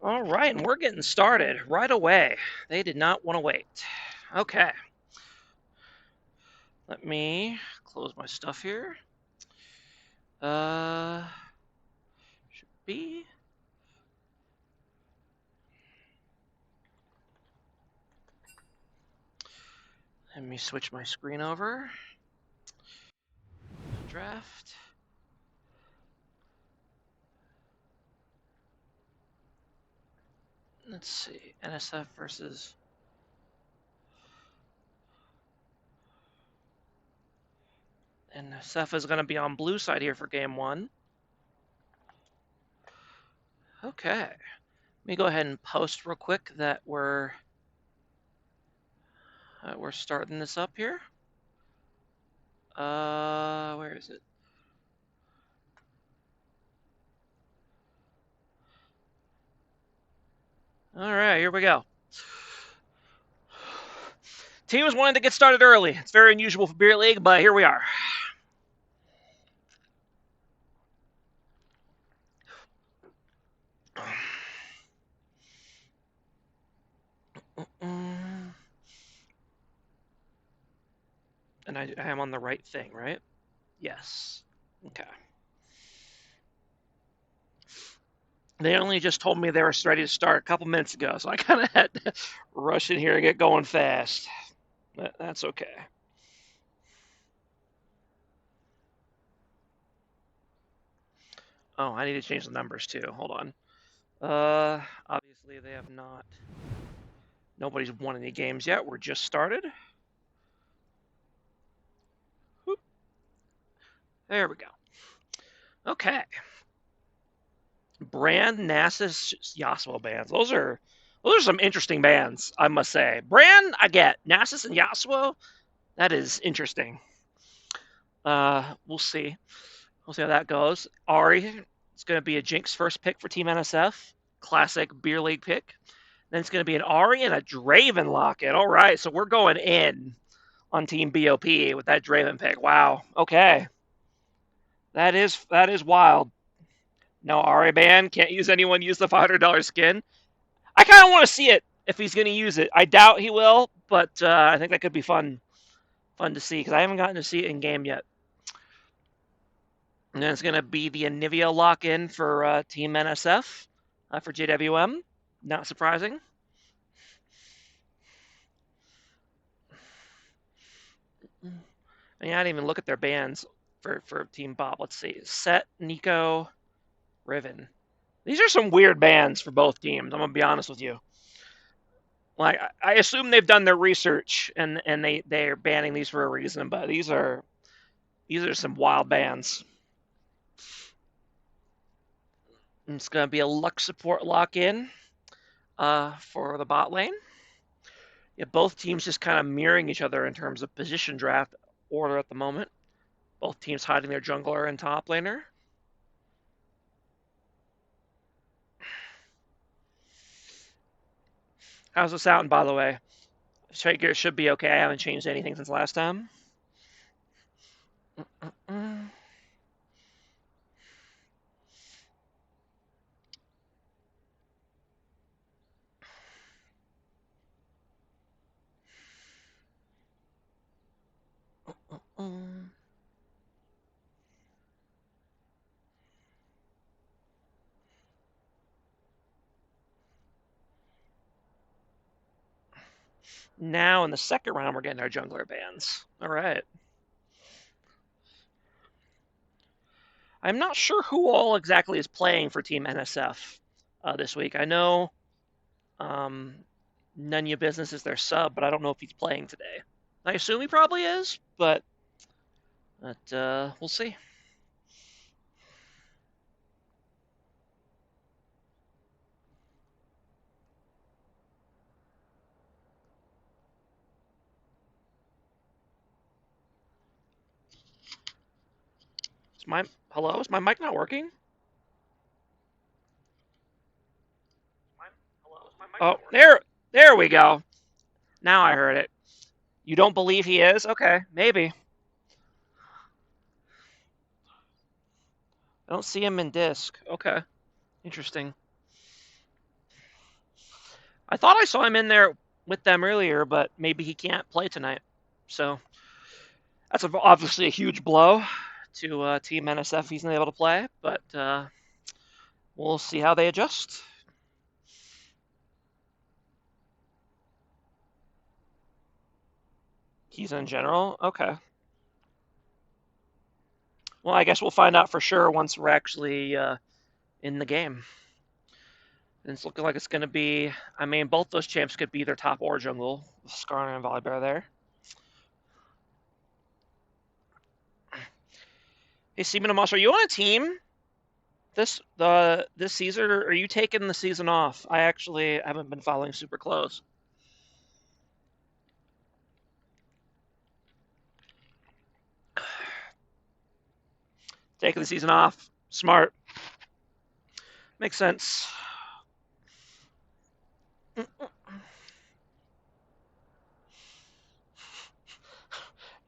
All right, and we're getting started right away. They did not want to wait. Okay. Let me close my stuff here. Should be. Let me switch my screen over. Draft. Let's see. NSF versus. NSF is going to be on blue side here for game one. Okay. Let me go ahead and post real quick that we're starting this up here. Where is it? All right, here we go. Teams wanted to get started early. It's very unusual for Beer League, but here we are. And I am on the right thing, right? Yes. Okay. They only just told me they were ready to start a couple minutes ago, so I kind of had to rush in here and get going fast. But that's okay. Oh, I need to change the numbers too. Hold on. Obviously they have not. Nobody's won any games yet. We're just started. Whoop. There we go. Okay. Brand, Nasus, Yasuo bands. Those are some interesting bands, I must say. Brand, I get. Nasus and Yasuo, that is interesting. We'll see. We'll see how that goes. Ari is going to be a Jinx first pick for Team NSF. Classic beer league pick. Then it's going to be an Ari and a Draven lock-in. All right, so we're going in on Team BOP with that Draven pick. Wow. Okay. That is wild. No Ari ban. Can't use anyone use the $500 skin. I kind of want to see it if he's going to use it. I doubt he will, but I think that could be fun to see because I haven't gotten to see it in game yet. And then it's going to be the Anivia lock-in for Team NSF for JWM. Not surprising. And I didn't even look at their bans for Team Bob. Let's see. Set, Nico, Riven. These are some weird bans for both teams. I'm going to be honest with you. Like I assume they've done their research and they're banning these for a reason, but these are some wild bans. And it's going to be a Lux support lock-in for the bot lane. Yeah, both teams just kind of mirroring each other in terms of position draft order at the moment. Both teams hiding their jungler and top laner. How's this sound, by the way? Shaker should be okay. I haven't changed anything since last time. Now in the second round, we're getting our jungler bans. All right. I'm not sure who all exactly is playing for Team NSF this week. I know None of Your Business is their sub, but I don't know if he's playing today. I assume he probably is, but we'll see. Hello? Is my mic not working? Oh, there we go. Now I heard it. You don't believe he is? Okay, maybe. I don't see him in disc. Okay, interesting. I thought I saw him in there with them earlier, but maybe he can't play tonight. So that's obviously a huge blow to Team NSF. He's not able to play, but we'll see how they adjust. He's in general? Okay. Well, I guess we'll find out for sure once we're actually in the game. And it's looking like it's going to be. I mean, both those champs could be either top or jungle. Skarner and Volibear there. Hey, Seaman and Moss, are you on a team this season, or are you taking the season off? I actually haven't been following super close. Taking the season off, smart, makes sense.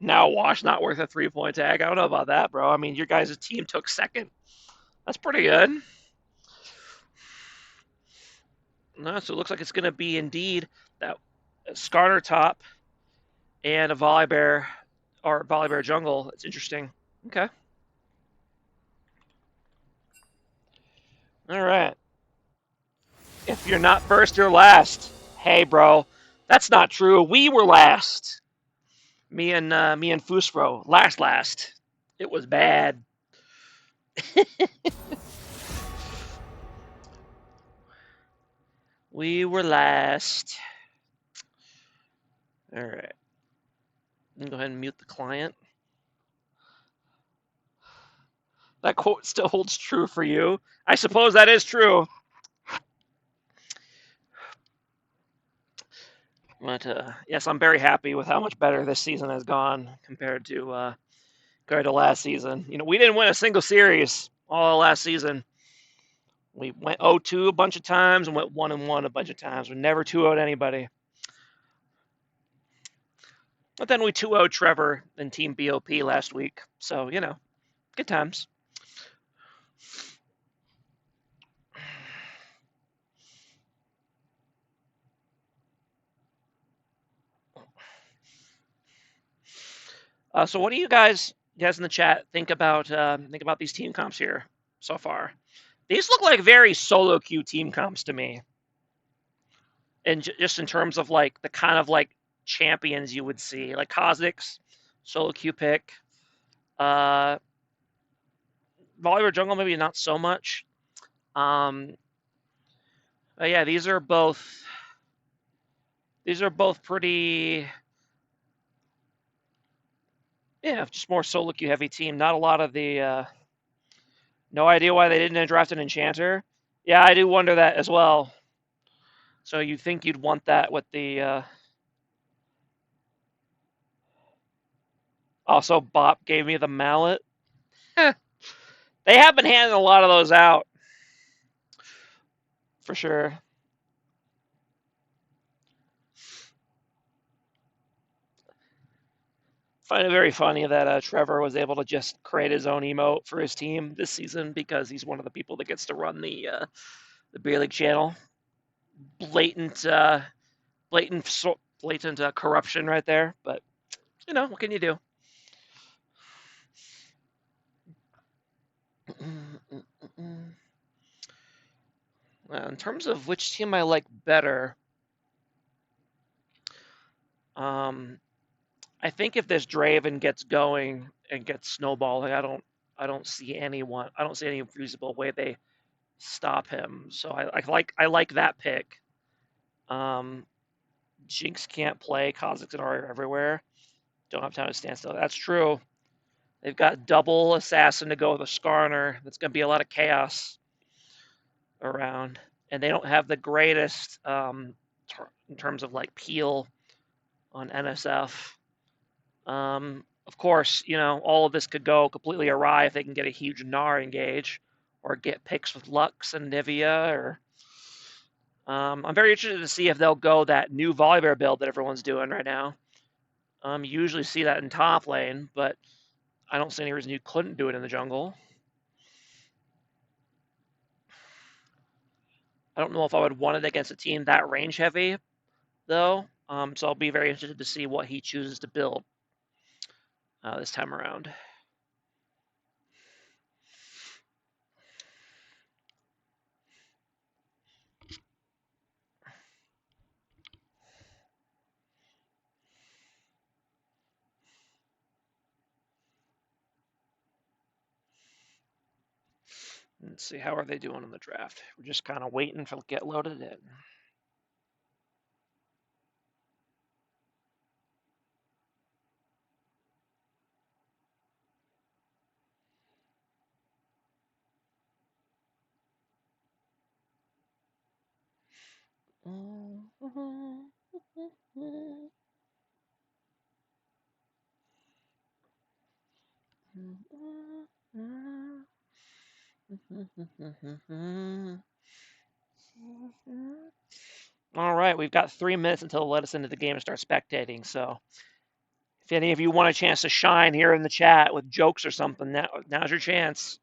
Now Wash not worth a 3-point tag. I don't know about that, bro. I mean, your guys' team took second. That's pretty good. No, so it looks like it's going to be indeed that Skarner top and a Volibear or Volibear jungle. It's interesting. Okay. All right. If you're not first, you're last. Hey, bro, that's not true. We were last. Me and Fusro last. It was bad. We were last. All right. Go ahead and mute the client. That quote still holds true for you. I suppose that is true. But yes, I'm very happy with how much better this season has gone compared to last season. You know, we didn't win a single series all last season. We went 0-2 a bunch of times and went 1-1 a bunch of times. We never 2-0'd anybody. But then we 2-0'd Trevor and Team BOP last week. So, you know, good times. So what do you guys in the chat think about these team comps here so far? These look like very solo queue team comps to me. And just in terms of like the kind of like champions you would see, like Kha'Zix, solo queue pick. Volibear jungle maybe not so much. But yeah, these are both pretty, yeah, just more solo queue heavy team. Not a lot of the no idea why they didn't draft an enchanter. Yeah, I do wonder that as well. So you think you'd want that with the also BOP gave me the mallet. They have been handing a lot of those out for sure. Find it very funny that Trevor was able to just create his own emote for his team this season because he's one of the people that gets to run the Beer League channel. Blatant, corruption right there. But you know, what can you do? In terms of which team I like better, I think if this Draven gets going and gets snowballing, I don't see any feasible way they stop him. So I like that pick. Jinx can't play. Kha'Zix and Ahri are everywhere. Don't have time to stand still. That's true. They've got double assassin to go with a Skarner. That's going to be a lot of chaos around, and they don't have the greatest in terms of like peel on NSF. Of course, you know, all of this could go completely awry if they can get a huge Gnar engage or get picks with Lux and Nivea. Or I'm very interested to see if they'll go that new Volibear build that everyone's doing right now. You usually see that in top lane, but I don't see any reason you couldn't do it in the jungle. I don't know if I would want it against a team that range heavy, though. So I'll be very interested to see what he chooses to build this time around. Let's see, how are they doing in the draft? We're just kind of waiting for get loaded in. All right, we've got 3 minutes until they let us into the game and start spectating. So if any of you want a chance to shine here in the chat with jokes or something, now's your chance.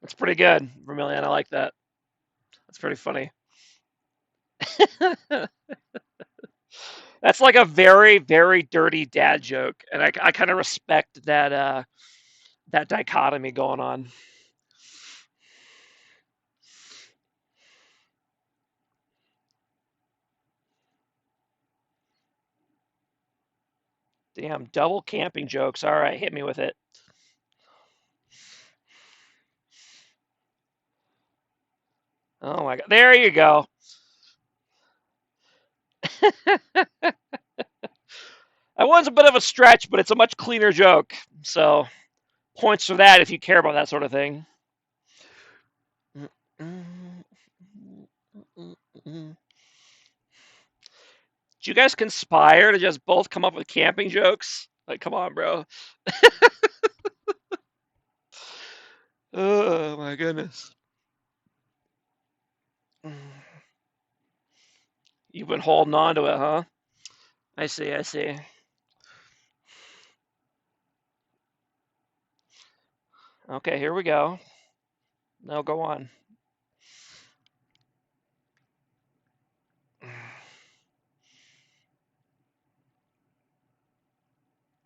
That's pretty good, Vermilion. I like that. That's pretty funny. That's like a very, very dirty dad joke, and I kind of respect that that dichotomy going on. Damn, double camping jokes. All right, hit me with it. Oh my god, there you go. That one's a bit of a stretch, but it's a much cleaner joke. So points for that if you care about that sort of thing. Did you guys conspire to just both come up with camping jokes? Like, come on, bro. Oh my goodness. You've been holding on to it, huh? I see, I see. Okay, here we go. Now go on.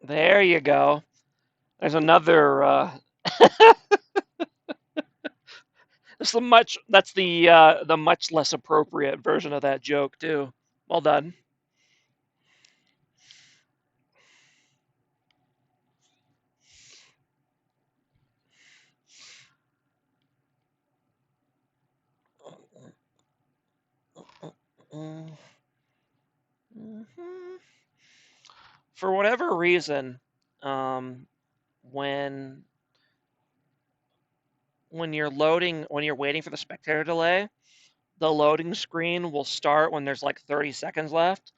There you go. There's another. That's the much less appropriate version of that joke too. Well done. For whatever reason, when when you're waiting for the spectator delay, the loading screen will start when there's like 30 seconds left,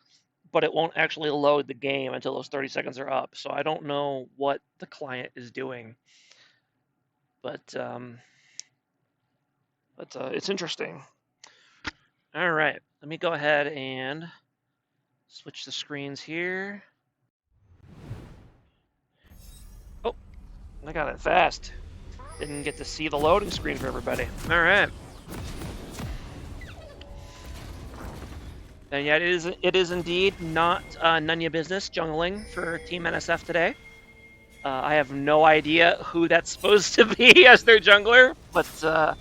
but it won't actually load the game until those 30 seconds are up. So I don't know what the client is doing, but it's interesting. All right, let me go ahead and switch the screens here. Oh, I got it fast. Didn't get to see the loading screen for everybody. All right. And yet it is indeed not none of your business jungling for Team NSF today. I have no idea who that's supposed to be as their jungler, but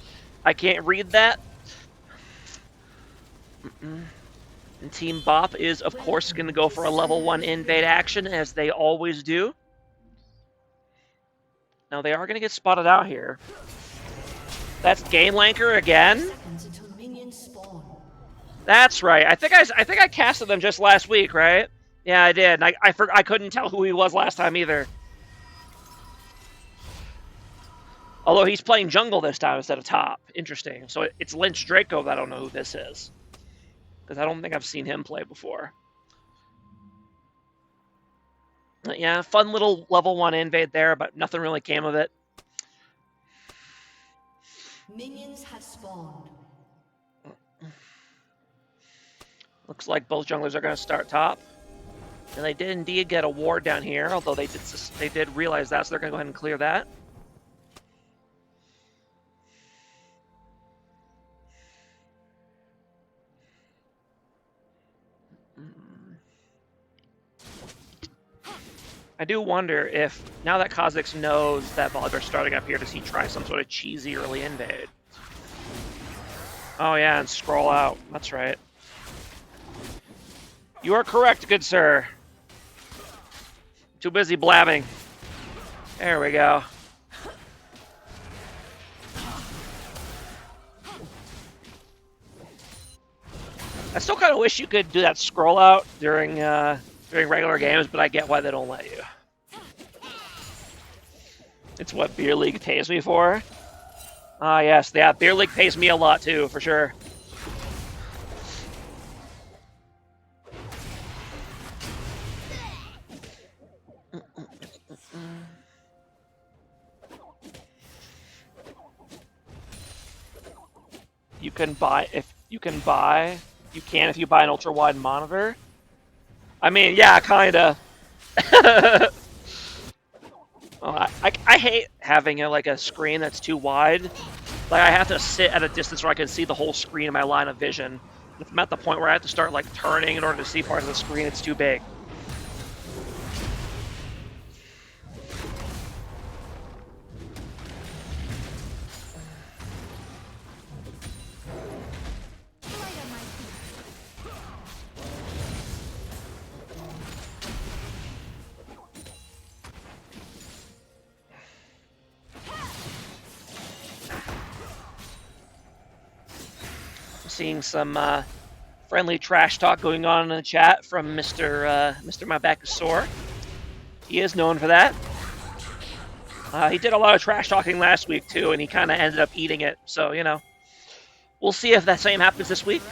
I can't read that. And Team BOP is, of course, going to go for a level 1 invade action, as they always do. Now, they are going to get spotted out here. That's Gainlanker again? That's right. I think I casted them just last week, right? Yeah, I did. And I couldn't tell who he was last time either. Although he's playing jungle this time instead of top. Interesting. So it's Lynch Draco that I don't know who this is. Because I don't think I've seen him play before. But yeah, fun little level 1 invade there, but nothing really came of it. Minions have spawned. Looks like both junglers are going to start top. And they did indeed get a ward down here, although they did realize that, so they're going to go ahead and clear that. I do wonder if, now that Kha'Zix knows that Volibear's starting up here, does he try some sort of cheesy early invade? Oh yeah, and scroll out. That's right. You are correct, good sir. Too busy blabbing. There we go. I still kind of wish you could do that scroll out during regular games, but I get why they don't let you. It's what Beer League pays me for. Ah, yes, yeah, Beer League pays me a lot too, for sure. You can buy if you buy an ultra wide monitor. I mean, yeah, kinda. Oh, I hate having like a screen that's too wide. Like I have to sit at a distance where I can see the whole screen in my line of vision. If I'm at the point where I have to start like turning in order to see parts of the screen, it's too big. Seeing some friendly trash talk going on in the chat from Mr. My Back is Sore. He is known for that. He did a lot of trash talking last week too, and he kind of ended up eating it. So you know, we'll see if that same happens this week.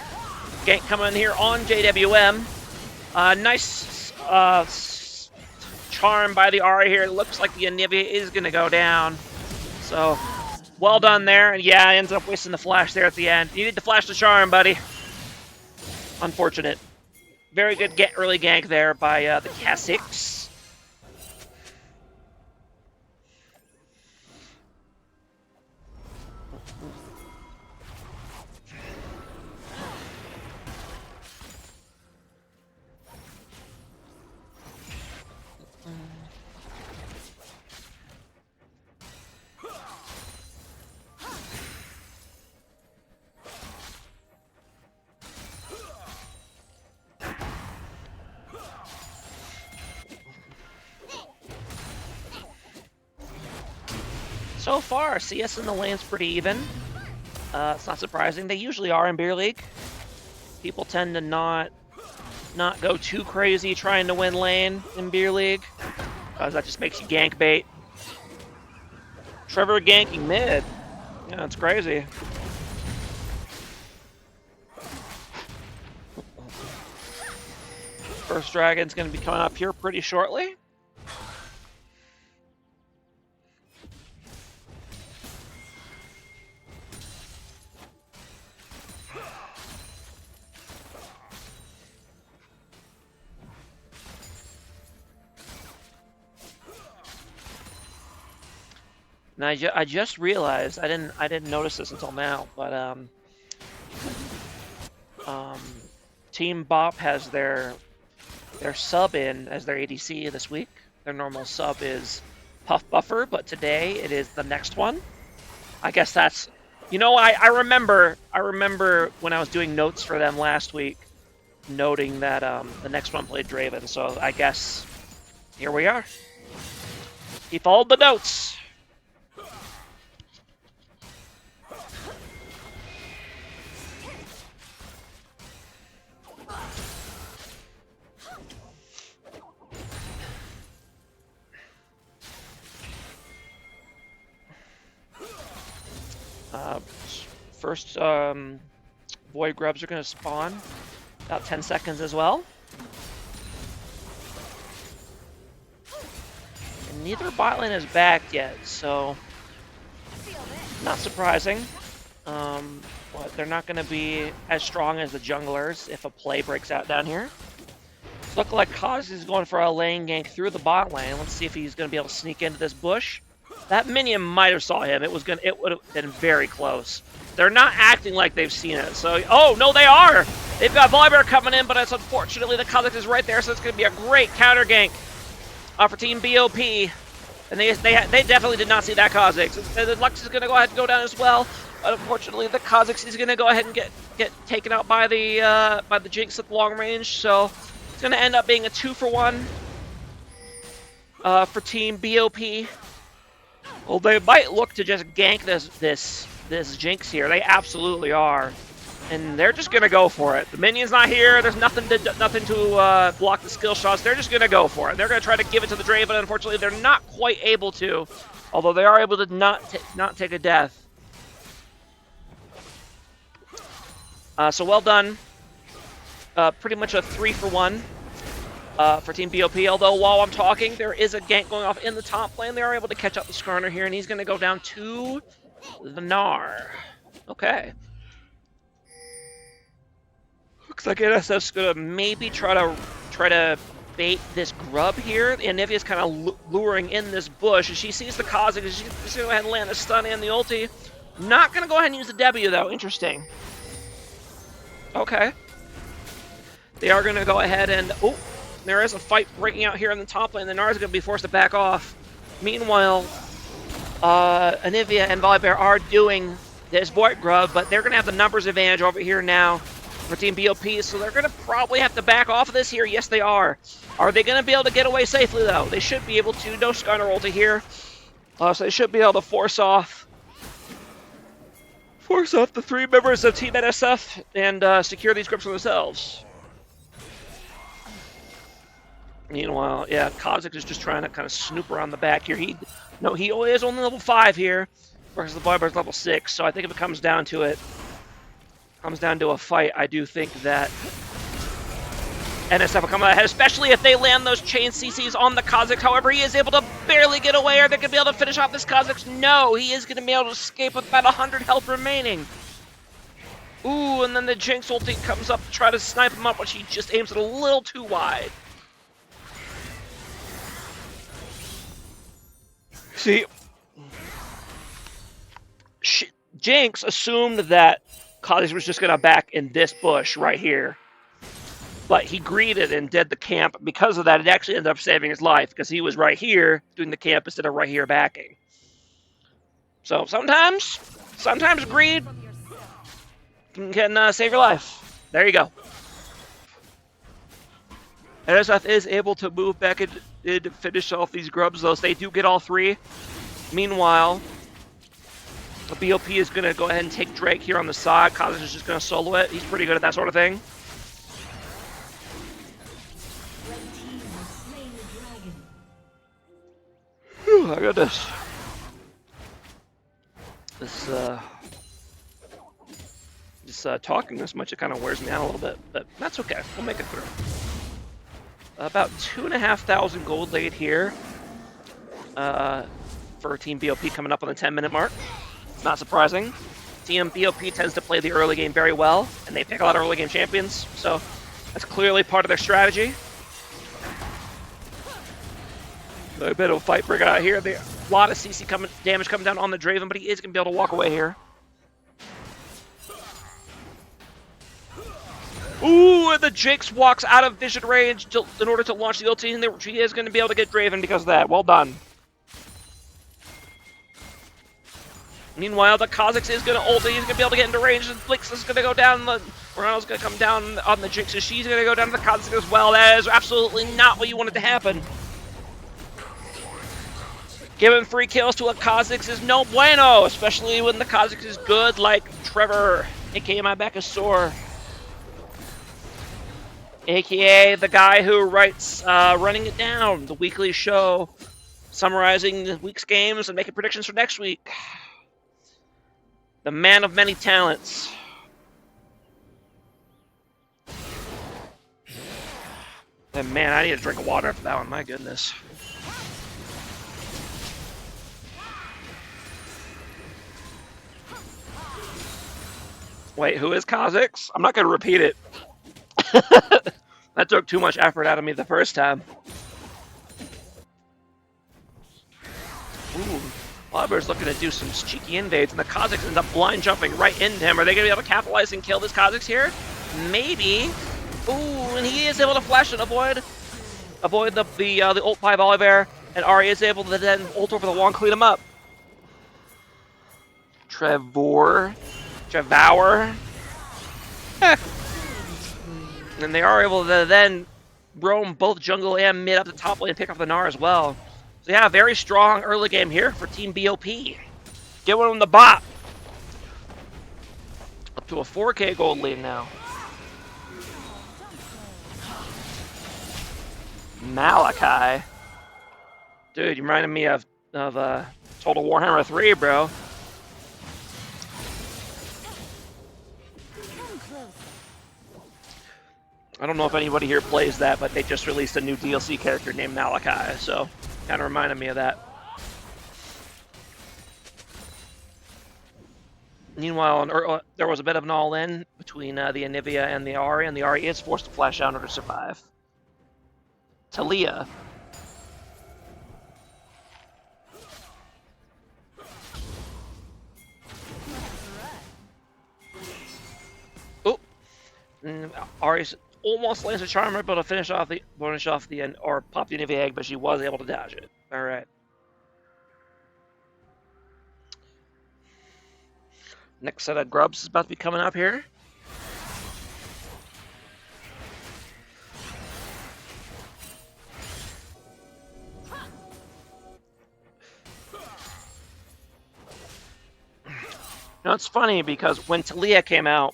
Gank coming in here on JWM. Nice charm by the Ahri here. It looks like the Anivia is going to go down. So well done there. And yeah, ends up wasting the flash there at the end. You need to flash the charm, buddy. Unfortunate. Very good early gank there by the Kha'Zix. So far, CS in the lane's pretty even. It's not surprising. They usually are in Beer League. People tend to not go too crazy trying to win lane in Beer League, because that just makes you gank bait. Trevor ganking mid. Yeah, it's crazy. First Dragon's going to be coming up here pretty shortly. And I just realized I didn't notice this until now, but Team BOP has their sub in as their ADC this week. Their normal sub is Puff Buffer, but today it is the next one. I guess that's, you know, I remember when I was doing notes for them last week, noting that the next one played Draven. So I guess here we are. He followed the notes. First, Void Grubs are going to spawn. About 10 seconds as well. And neither bot lane is back yet, so not surprising. But they're not going to be as strong as the junglers if a play breaks out down here. It's looking like Kaz is going for a lane gank through the bot lane. Let's see if he's going to be able to sneak into this bush. That minion might have saw him. It would have been very close. They're not acting like they've seen it. So, oh no, they are. They've got Volibear coming in, but it's unfortunately the Kha'Zix is right there, so it's going to be a great counter gank for Team BOP. And they definitely did not see that Kha'Zix. The Lux is going to go ahead and go down as well. But unfortunately, the Kha'Zix is going to go ahead and get taken out by the Jinx at long range. So it's going to end up being a 2-for-1 for Team BOP. Well, they might look to just gank this Jinx here. They absolutely are, and they're just gonna go for it. The minion's not here. There's nothing to block the skill shots. They're just gonna go for it. They're gonna try to give it to the Draven. Unfortunately, they're not quite able to, although they are able to not take a death. So well done. Pretty much a 3-for-1. For Team BOP, although while I'm talking, there is a gank going off in the top lane. They are able to catch up the Skarner here, and he's going to go down to the Gnar. Okay. Looks like NSF's going to maybe try to bait this grub here. And Nivea's kind of luring in this bush, and she sees the Kha'Zix, and she's going to go ahead and land the stun and the ulti. Not going to go ahead and use the W, though. Interesting. Okay. They are going to go ahead and... Oh. There is a fight breaking out here in the top lane. The Gnar is going to be forced to back off. Meanwhile, Anivia and Volibear are doing this Void Grub, but they're going to have the numbers advantage over here now for Team BOP, so they're going to probably have to back off of this here. Yes, they are. Are they going to be able to get away safely, though? They should be able to. No Skarner ulti here. So they should be able to force off the 3 members of Team NSF and secure these grips for themselves. Meanwhile, yeah, Kha'Zix is just trying to kind of snoop around the back here. He is only level 5 here, versus the Volibear's level 6. So I think if it comes down to a fight, I do think that NSF will come out ahead, especially if they land those chain CCs on the Kha'Zix. However, he is able to barely get away. Are they going to be able to finish off this Kha'Zix? No, he is going to be able to escape with about 100 health remaining. Ooh, and then the Jinx ulti comes up to try to snipe him up, but she just aims it a little too wide. See, Jinx assumed that Kha'Zix was just going to back in this bush right here. But he greeted and did the camp. Because of that, it actually ended up saving his life, because he was right here doing the camp instead of right here backing. So sometimes greed can save your life. There you go. NSF is able to move back and finish off these grubs, though, so they do get all 3. Meanwhile, the BOP is going to go ahead and take Drake here on the side. Kha'Zix is just going to solo it. He's pretty good at that sort of thing. Whew, my goodness. Just talking this much, it kind of wears me out a little bit, but that's okay. We'll make it through. About 2,500 gold laid here for Team BOP coming up on the 10-minute mark. Not surprising. Team BOP tends to play the early game very well, and they pick a lot of early game champions, so that's clearly part of their strategy. A bit of a fight break out here. A lot of CC damage coming down on the Draven, but he is going to be able to walk away here. Ooh, and the Jinx walks out of vision range in order to launch the ulti, and she is going to be able to get Draven because of that. Well done. Meanwhile, the Kha'Zix is going to ult. He's going to be able to get into range, and Blix is going to go down. Morgana's going to come down on the Jinx, and she's going to go down to the Kha'Zix as well. That is absolutely not what you wanted to happen. Giving 3 kills to a Kha'Zix is no bueno, especially when the Kha'Zix is good, like Trevor, aka my back is sore. AKA the guy who writes Running It Down, the weekly show summarizing the week's games and making predictions for next week. The man of many talents. And man, I need a drink of water for that one, my goodness. Wait, who is Kha'Zix? I'm not going to repeat it. That took too much effort out of me the first time. Ooh, Oliver's looking to do some cheeky invades, and the Kha'Zix ends up blind jumping right into him. Are they going to be able to capitalize and kill this Kha'Zix here? Maybe. Ooh, and he is able to flash and avoid the ult by Volibear, and Ari is able to then ult over the wall and clean him up. Trevor. And they are able to then roam both jungle and mid up the top lane and pick up the Gnar as well. So yeah, very strong early game here for Team BOP. Get one on the bot. Up to a 4K gold lead now. Malachi. Dude, you reminded me of Total Warhammer 3, bro. I don't know if anybody here plays that, but they just released a new DLC character named Malachi, so kind of reminded me of that. Meanwhile, there was a bit of an all-in between the Anivia and the Ahri is forced to flash out in order to survive. Talia. Oh, Ahri's almost lands a Charmer, but to finish off the or pop the Anivia egg, but she was able to dodge it. All right. Next set of grubs is about to be coming up here. Now it's funny because when Talia came out,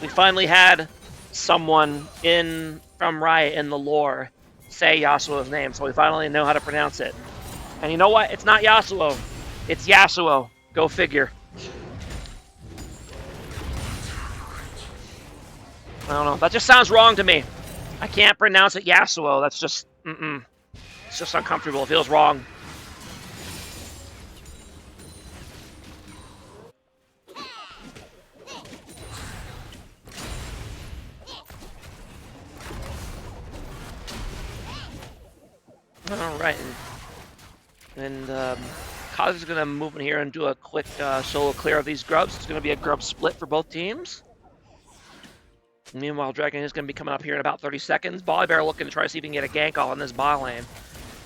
we finally had someone from Riot in the lore say Yasuo's name, so we finally know how to pronounce it. And you know what? It's not Yasuo. It's Yasuo. Go figure. I don't know. That just sounds wrong to me. I can't pronounce it Yasuo. That's just... It's just uncomfortable. It feels wrong. Alright, and Kaz is going to move in here and do a quick solo clear of these grubs. It's going to be a grub split for both teams. Meanwhile, Dragon is going to be coming up here in about 30 seconds. Volibear looking to try to see if he can get a gank on this bot lane.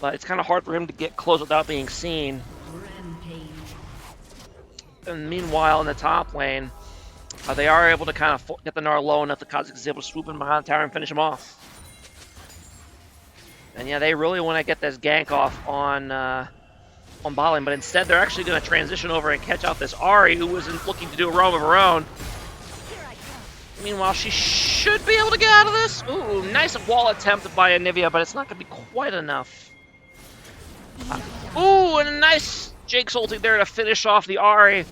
But it's kind of hard for him to get close without being seen. And meanwhile, in the top lane, they are able to kind of get the Gnar low enough that Kha'Zix is able to swoop in behind the tower and finish him off. And yeah, they really want to get this gank off on bot lane, but instead they're actually going to transition over and catch out this Ahri, who wasn't looking to do a roam of her own. Meanwhile, she should be able to get out of this. Ooh, nice wall attempt by Anivia, but it's not going to be quite enough. Ooh, and a nice Jake's ulti there to finish off the Ahri.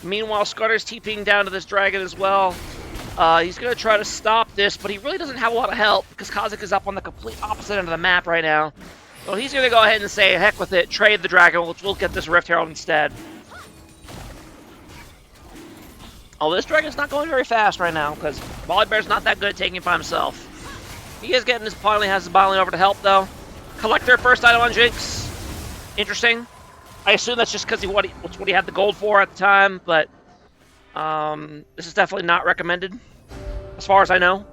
Meanwhile, Scudder's TPing down to this dragon as well. He's going to try to stop this, but he really doesn't have a lot of help because Kha'Zix is up on the complete opposite end of the map right now. So he's going to go ahead and say, heck with it, trade the dragon, which will get this Rift Herald instead. Oh, this dragon's not going very fast right now because Volibear's not that good at taking it by himself. He is getting his finally has his bot lane over to help though. Collector first item on Jinx. Interesting. I assume that's just because that's what he had the gold for at the time, but this is definitely not recommended, as far as I know.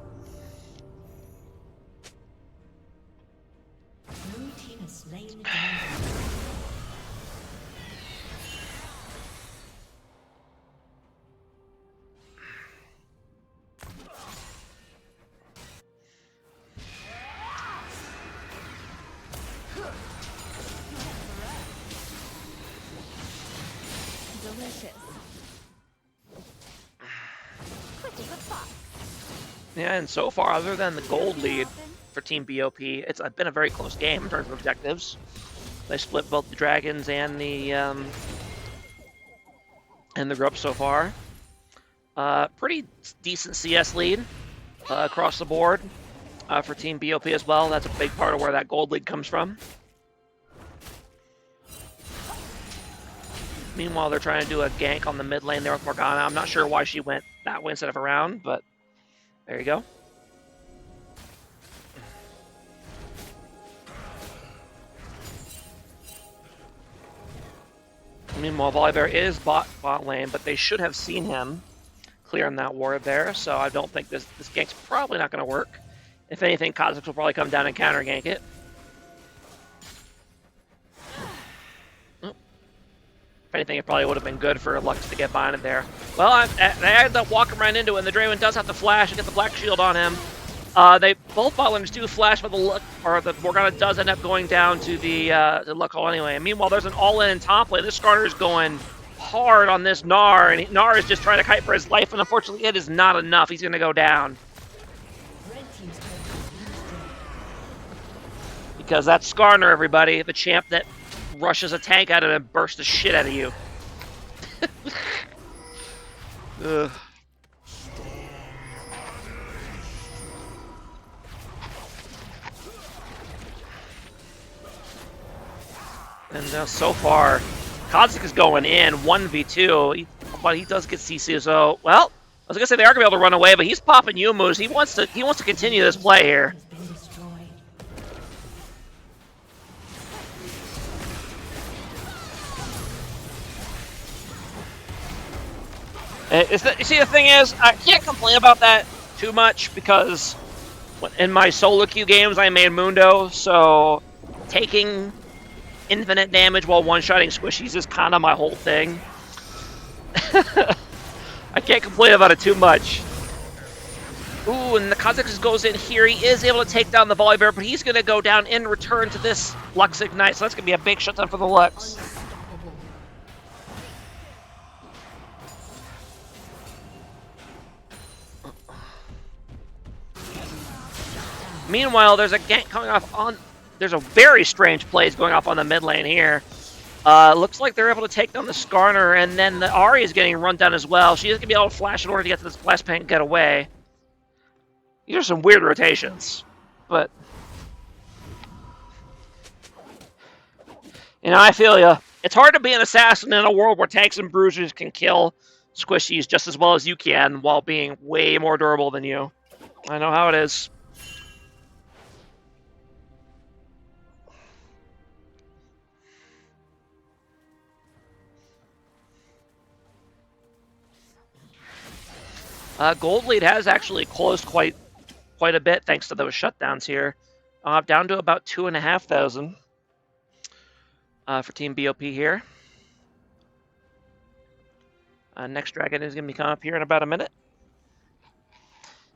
Yeah, and so far, other than the gold lead for Team BOP, it's been a very close game in terms of objectives. They split both the dragons and the grubs so far. Pretty decent CS lead across the board for Team BOP as well. That's a big part of where that gold lead comes from. Meanwhile, they're trying to do a gank on the mid lane there with Morgana. I'm not sure why she went that way instead of around, but there you go. Meanwhile, Volibear is bot lane, but they should have seen him clearing that ward there, so I don't think this gank's probably not going to work. If anything, Kha'Zix will probably come down and counter gank it. Oh. If anything, it probably would have been good for Lux to get binded there. Well, they had to walk him right into it, and the Draven does have to flash and get the Black Shield on him. Both bot laners do flash, but the Morgana does end up going down to the Luck Hole anyway. Meanwhile, there's an all-in in top lane. This Skarner is going hard on this Gnar, and Gnar is just trying to kite for his life, and unfortunately, it is not enough. He's going to go down. Because that's Skarner, everybody, the champ that rushes a tank at him and bursts the shit out of you. Ugh. And so far, Kha'Zix is going in 1v2, but he does get CC. So, well, I was gonna say they are gonna be able to run away, but he's popping Yumu's. He wants to continue this play here. You see, the thing is, I can't complain about that too much because in my solo queue games I made Mundo, so taking infinite damage while one-shotting squishies is kind of my whole thing. I can't complain about it too much. Ooh, and the Kha'Zix goes in here. He is able to take down the Volibear, but he's going to go down in return to this Lux Ignite, so that's going to be a big shutdown for the Lux. Meanwhile, there's a gank coming off on... There's a very strange plays going off on the mid lane here. Looks like they're able to take down the Skarner, and then the Ahri is getting run down as well. She is going to be able to flash in order to get to this blast paint and get away. These are some weird rotations, but... You know, I feel ya. It's hard to be an assassin in a world where tanks and bruisers can kill squishies just as well as you can while being way more durable than you. I know how it is. Gold lead has actually closed quite a bit thanks to those shutdowns here. Down to about 2,500 for Team BOP here. Next dragon is going to be coming up here in about a minute.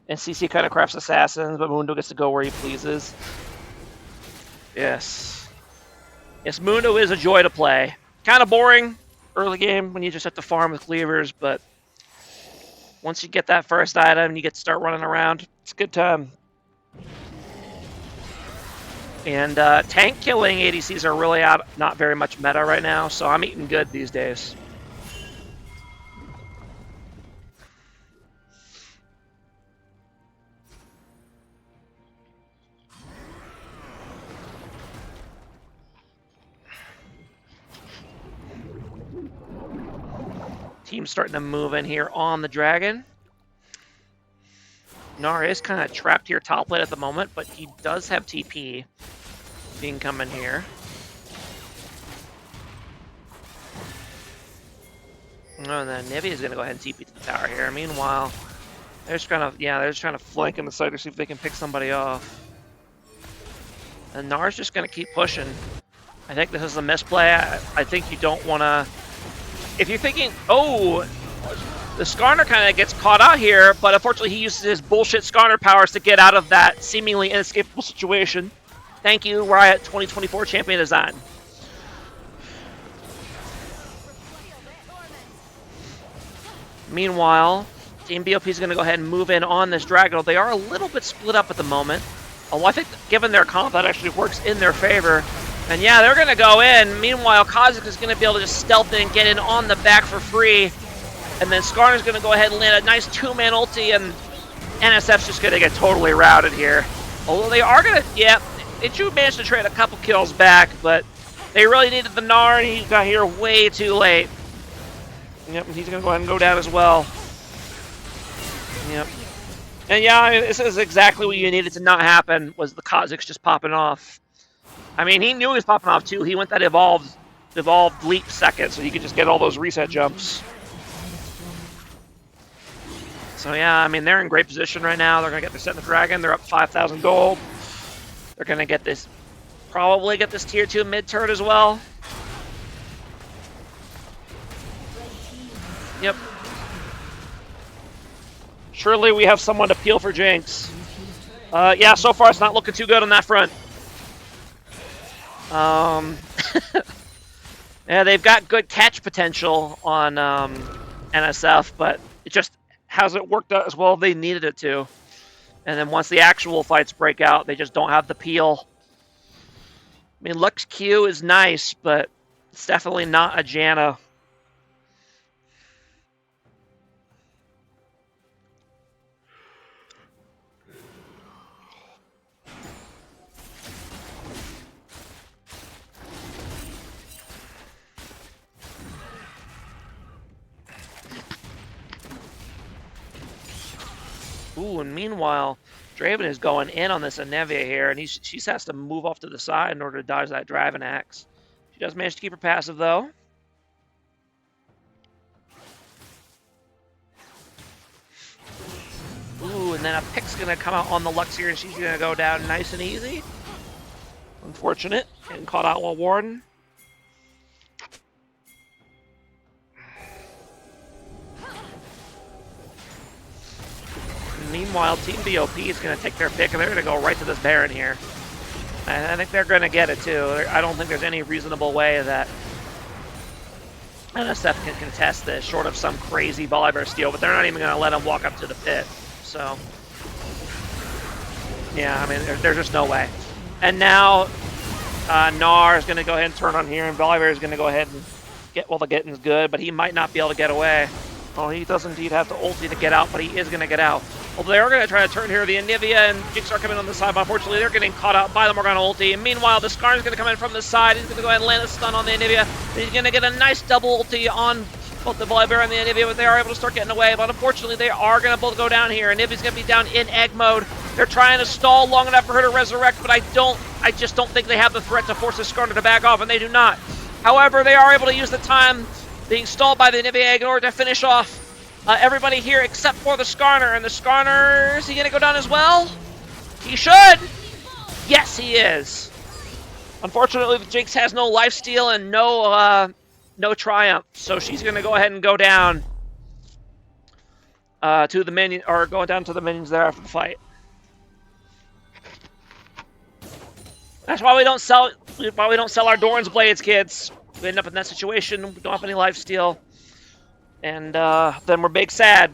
And CC kind of crafts assassins, but Mundo gets to go where he pleases. Yes. Yes, Mundo is a joy to play. Kind of boring early game when you just have to farm with cleavers, but once you get that first item, you get to start running around. It's a good time. And tank killing ADCs are really not very much meta right now, so I'm eating good these days. Team's starting to move in here on the dragon. Gnar is kind of trapped here top lane at the moment, but he does have TP being coming here. Oh, and then Nivi is going to go ahead and TP to the tower here. Meanwhile, they're just trying to flank in the side to see if they can pick somebody off. And Gnar's just going to keep pushing. I think this is a misplay. I think you don't want to... If you're thinking, oh, the Skarner kind of gets caught out here, but unfortunately he uses his bullshit Skarner powers to get out of that seemingly inescapable situation. Thank you, Riot 2024 Champion Design. Meanwhile, Team BOP is going to go ahead and move in on this Dragon. They are a little bit split up at the moment. Although I think given their comp, that actually works in their favor. And yeah, they're going to go in. Meanwhile, Kha'Zix is going to be able to just stealth in and get in on the back for free. And then Skarner's going to go ahead and land a nice two-man ulti, and NSF's just going to get totally routed here. Although they are going to, yeah, they do manage to trade a couple kills back, but they really needed the Gnar, and he got here way too late. Yep, he's going to go ahead and go down as well. Yep. And yeah, this is exactly what you needed to not happen, was the Kha'Zix just popping off. I mean, he knew he was popping off too. He went that evolved leap second, so he could just get all those reset jumps. So yeah, I mean, they're in great position right now. They're going to get their Set the Dragon. They're up 5,000 gold. They're going to get this, probably get this tier 2 mid turret as well. Yep. Surely we have someone to peel for Jinx. Yeah, so far it's not looking too good on that front. Yeah, they've got good catch potential on NSF, but it just hasn't worked out as well as they needed it to. And then once the actual fights break out, they just don't have the peel. I mean, Lux Q is nice, but it's definitely not a Janna. Ooh, and meanwhile, Draven is going in on this Anevia here, and she has to move off to the side in order to dodge that Draven Axe. She does manage to keep her passive, though. Ooh, and then a pick's going to come out on the Lux here, and she's going to go down nice and easy. Unfortunate. Getting caught out while Warden. Meanwhile, Team BOP is going to take their pick, and they're going to go right to this Baron here. And I think they're going to get it, too. I don't think there's any reasonable way that NSF can contest this, short of some crazy Volibear steal, but they're not even going to let him walk up to the pit. So, yeah, I mean, there's just no way. And now, Gnar is going to go ahead and turn on here, and Volibear is going to go ahead and get, well, the getting's good, but he might not be able to get away. Oh, he does indeed have the ulti to get out, but he is going to get out. Well, they are going to try to turn here. The Anivia and Jinx are coming on the side, but unfortunately they're getting caught out by the Morgana ulti. And meanwhile, the Skarn is going to come in from the side. He's going to go ahead and land a stun on the Anivia. He's going to get a nice double ulti on both the Volibear and the Anivia, but they are able to start getting away. But unfortunately, they are going to both go down here. Anivia's going to be down in egg mode. They're trying to stall long enough for her to resurrect, but I just don't think they have the threat to force the Skarner to back off, and they do not. However, they are able to use the time being stalled by the Anivia egg in order to finish off everybody here except for the Skarner. And the Skarner, is he going to go down as well? He should! Yes, he is. Unfortunately, the Jinx has no lifesteal and no triumph, so she's going to go ahead and go down to the minion, or going down to the minions there after the fight. That's why we don't sell our Doran's blades, kids. We end up in that situation. We don't have any lifesteal. And then we're big sad.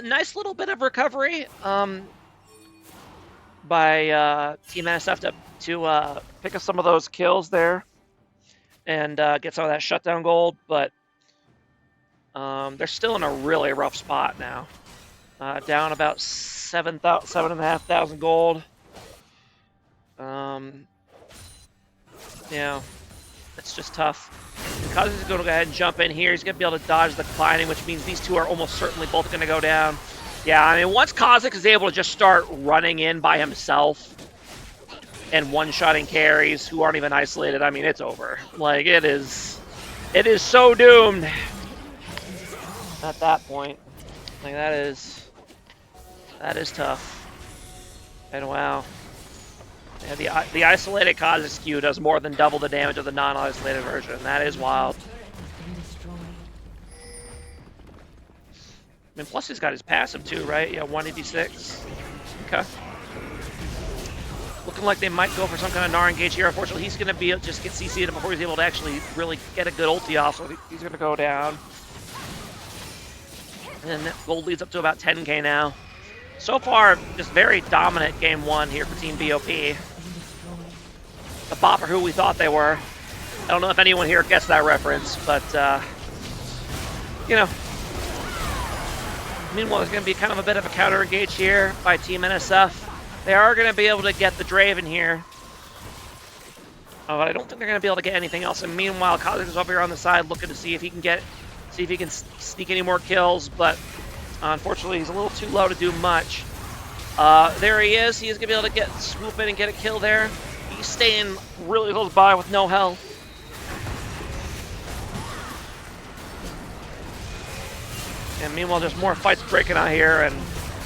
Nice little bit of recovery by Team NSF to pick up some of those kills there and get some of that shutdown gold, but they're still in a really rough spot now. Down about 7,500 gold. Yeah, it's just tough. Because he's going to go ahead and jump in here, he's going to be able to dodge the declining, which means these two are almost certainly both going to go down. Yeah, I mean, once Kha'Zix is able to just start running in by himself and one-shotting carries who aren't even isolated, I mean, it's over. Like, it is so doomed at that point. Like, that is tough. And wow. Yeah, the isolated Kha'Zix Q does more than double the damage of the non-isolated version. That is wild. I mean, plus he's got his passive too, right? Yeah, 186. Okay. Looking like they might go for some kind of Gnar engage here. Unfortunately, he's going to be just get CC'd before he's able to actually really get a good ulti off, so he's going to go down. And then gold leads up to about 10k now. So far, just very dominant game one here for Team BOP. The BOP are who we thought they were. I don't know if anyone here gets that reference, but, you know, Meanwhile, there's going to be kind of a bit of a counter engage here by Team NSF. They are going to be able to get the Draven here. But I don't think they're going to be able to get anything else. And meanwhile, Kha'Zix is over here on the side looking to see if he can sneak any more kills. But unfortunately, he's a little too low to do much. There he is. He is going to be able to swoop in and get a kill there. He's staying really close by with no health. And meanwhile, there's more fights breaking out here, and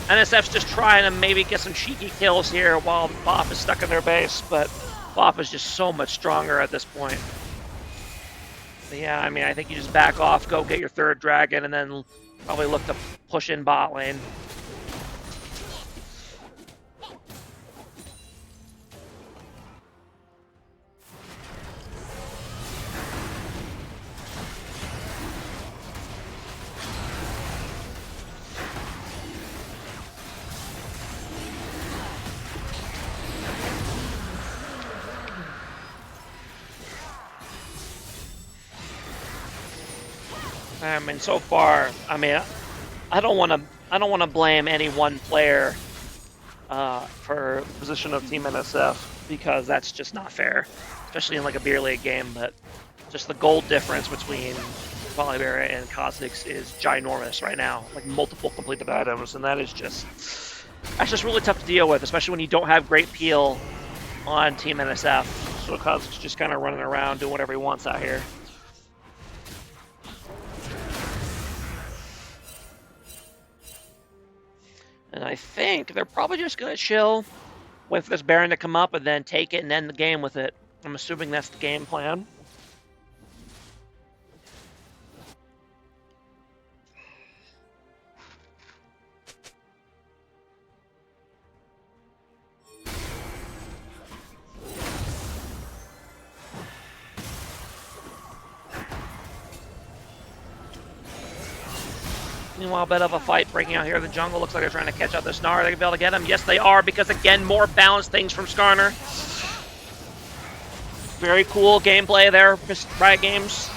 NSF's just trying to maybe get some cheeky kills here while BOP is stuck in their base, but BOP is just so much stronger at this point. But yeah, I mean, I think you just back off, go get your third dragon, and then probably look to push in bot lane. I mean, so far, I mean, I don't want to blame any one player for the position of Team NSF, because that's just not fair, especially in like a beer league game. But just the gold difference between Volibear and Kha'Zix is ginormous right now, like multiple completed items, and that's just really tough to deal with, especially when you don't have great peel on Team NSF. So Kha'Zix just kind of running around doing whatever he wants out here. And I think they're probably just going to chill, wait for this Baron to come up, and then take it and end the game with it. I'm assuming that's the game plan. Meanwhile, a bit of a fight breaking out here in the jungle. Looks like they're trying to catch up this Gnar. Are they going to be able to get him? Yes, they are, because, again, more balanced things from Skarner. Very cool gameplay there, Riot Games.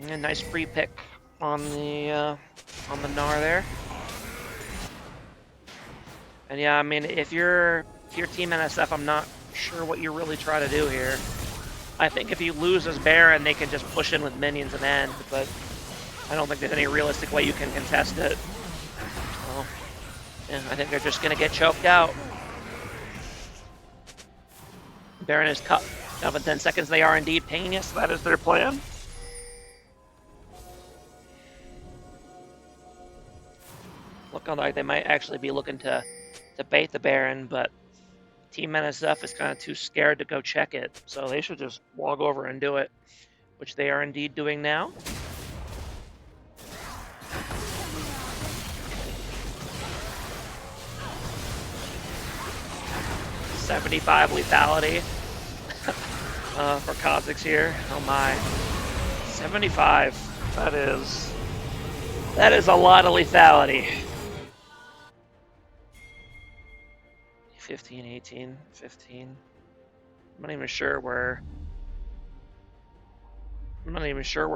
And nice free pick on the Gnar there. And yeah, I mean, if you're Team NSF, I'm not sure what you're really trying to do here. I think if you lose as Baron, they can just push in with minions and end, but I don't think there's any realistic way you can contest it. So, yeah, I think they're just going to get choked out. Baron is cut up in 10 seconds. They are indeed pinging it, so that is their plan. Looking like they might actually be looking to bait the Baron, but Team NSF is kind of too scared to go check it, so they should just walk over and do it, which they are indeed doing now. $75 lethality for Kha'Zix here. Oh my, 75. That is a lot of lethality. 15, 18, 15. I'm not even sure where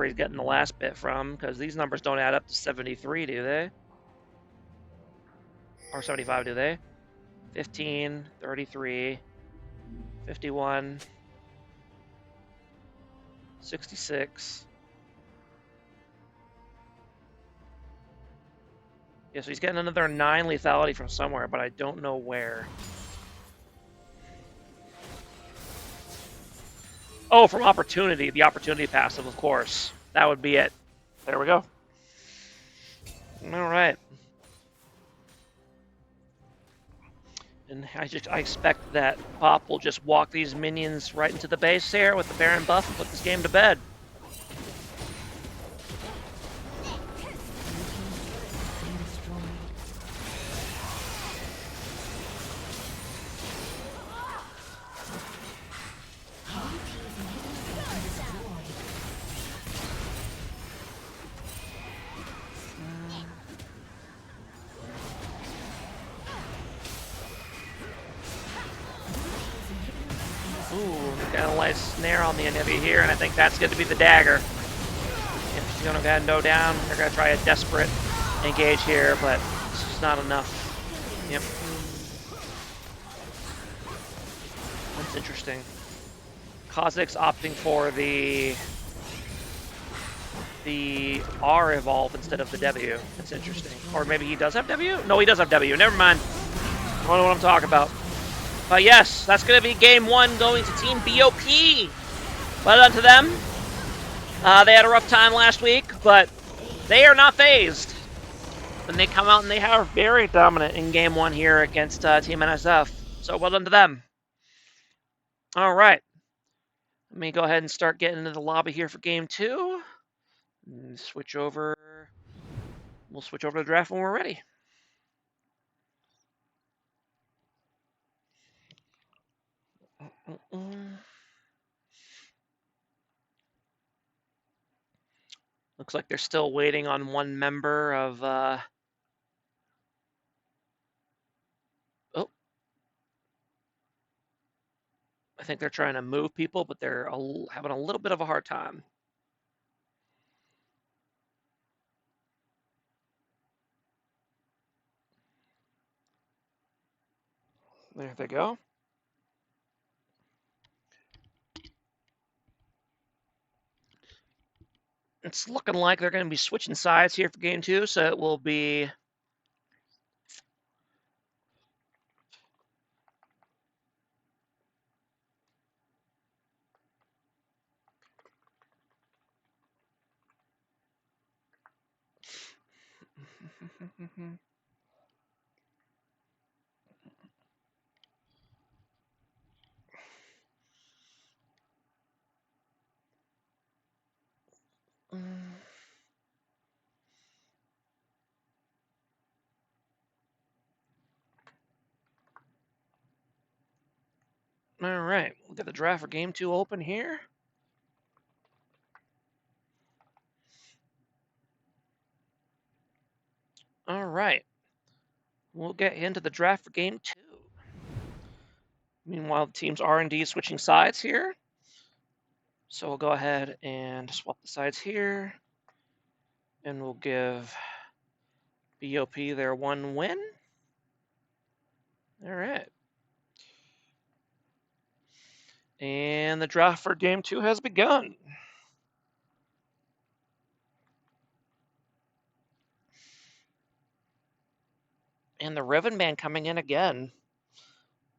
he's getting the last bit from, because these numbers don't add up to 73, do they? Or 75, do they? 15, 33, 51, 66. Yeah, so he's getting another 9 lethality from somewhere, but I don't know where. Oh, from Opportunity. The Opportunity passive, of course. That would be it. There we go. All right. And I expect that Pop will just walk these minions right into the base here with the Baron buff and put this game to bed. Got a nice snare on the end of it here, and I think that's going to be the dagger. If He's going to go ahead and go down. They're going to try a desperate engage here, but it's just not enough. Yep. That's interesting. Kha'Zix opting for the R evolve instead of the W. That's interesting. Or maybe he does have W? No, he does have W. Never mind. I don't know what I'm talking about. But yes, that's going to be game 1 going to Team BOP. Well done to them. They had a rough time last week, but they are not phased. And they come out and they are very dominant in game 1 here against Team NSF. So well done to them. All right. Let me go ahead and start getting into the lobby here for game 2. And switch over. We'll switch over to the draft when we're ready. Looks like they're still waiting on one member of oh, I think they're trying to move people, but they're having a little bit of a hard time. There they go. It's looking like they're going to be switching sides here for game 2, so it will be all right. We'll get the draft for game 2 open here. All right. We'll get into the draft for game 2. Meanwhile, the team's R&D is switching sides here. So we'll go ahead and swap the sides here. And we'll give BOP their 1 win. All right. And the draft for game 2 has begun. And the Riven Band coming in again.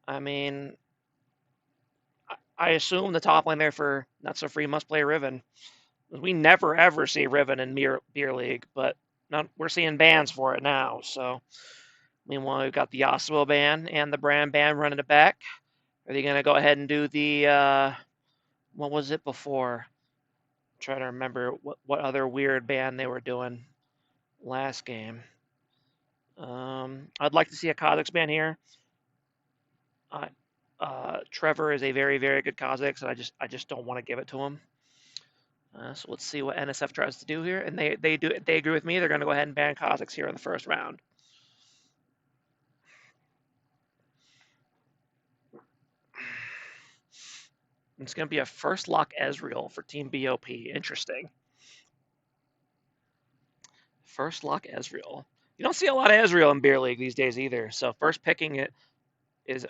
I mean, I assume the top lane there for Not So Free must play Riven. We never ever see Riven in Beer League, but we're seeing bans for it now. So, meanwhile, we've got the Yasuo ban and the Brand ban running it back. Are they going to go ahead and do the, what was it before? I'm trying to remember what other weird ban they were doing last game. I'd like to see a Kha'Zix ban here. Trevor is a very, very good Kha'Zix, and I just don't want to give it to him. So let's see what NSF tries to do here, and they agree with me. They're going to go ahead and ban Kha'Zix here in the first round. It's going to be a first lock Ezreal for Team BOP. Interesting. First lock Ezreal. You don't see a lot of Ezreal in Beer League these days either. So first picking it is.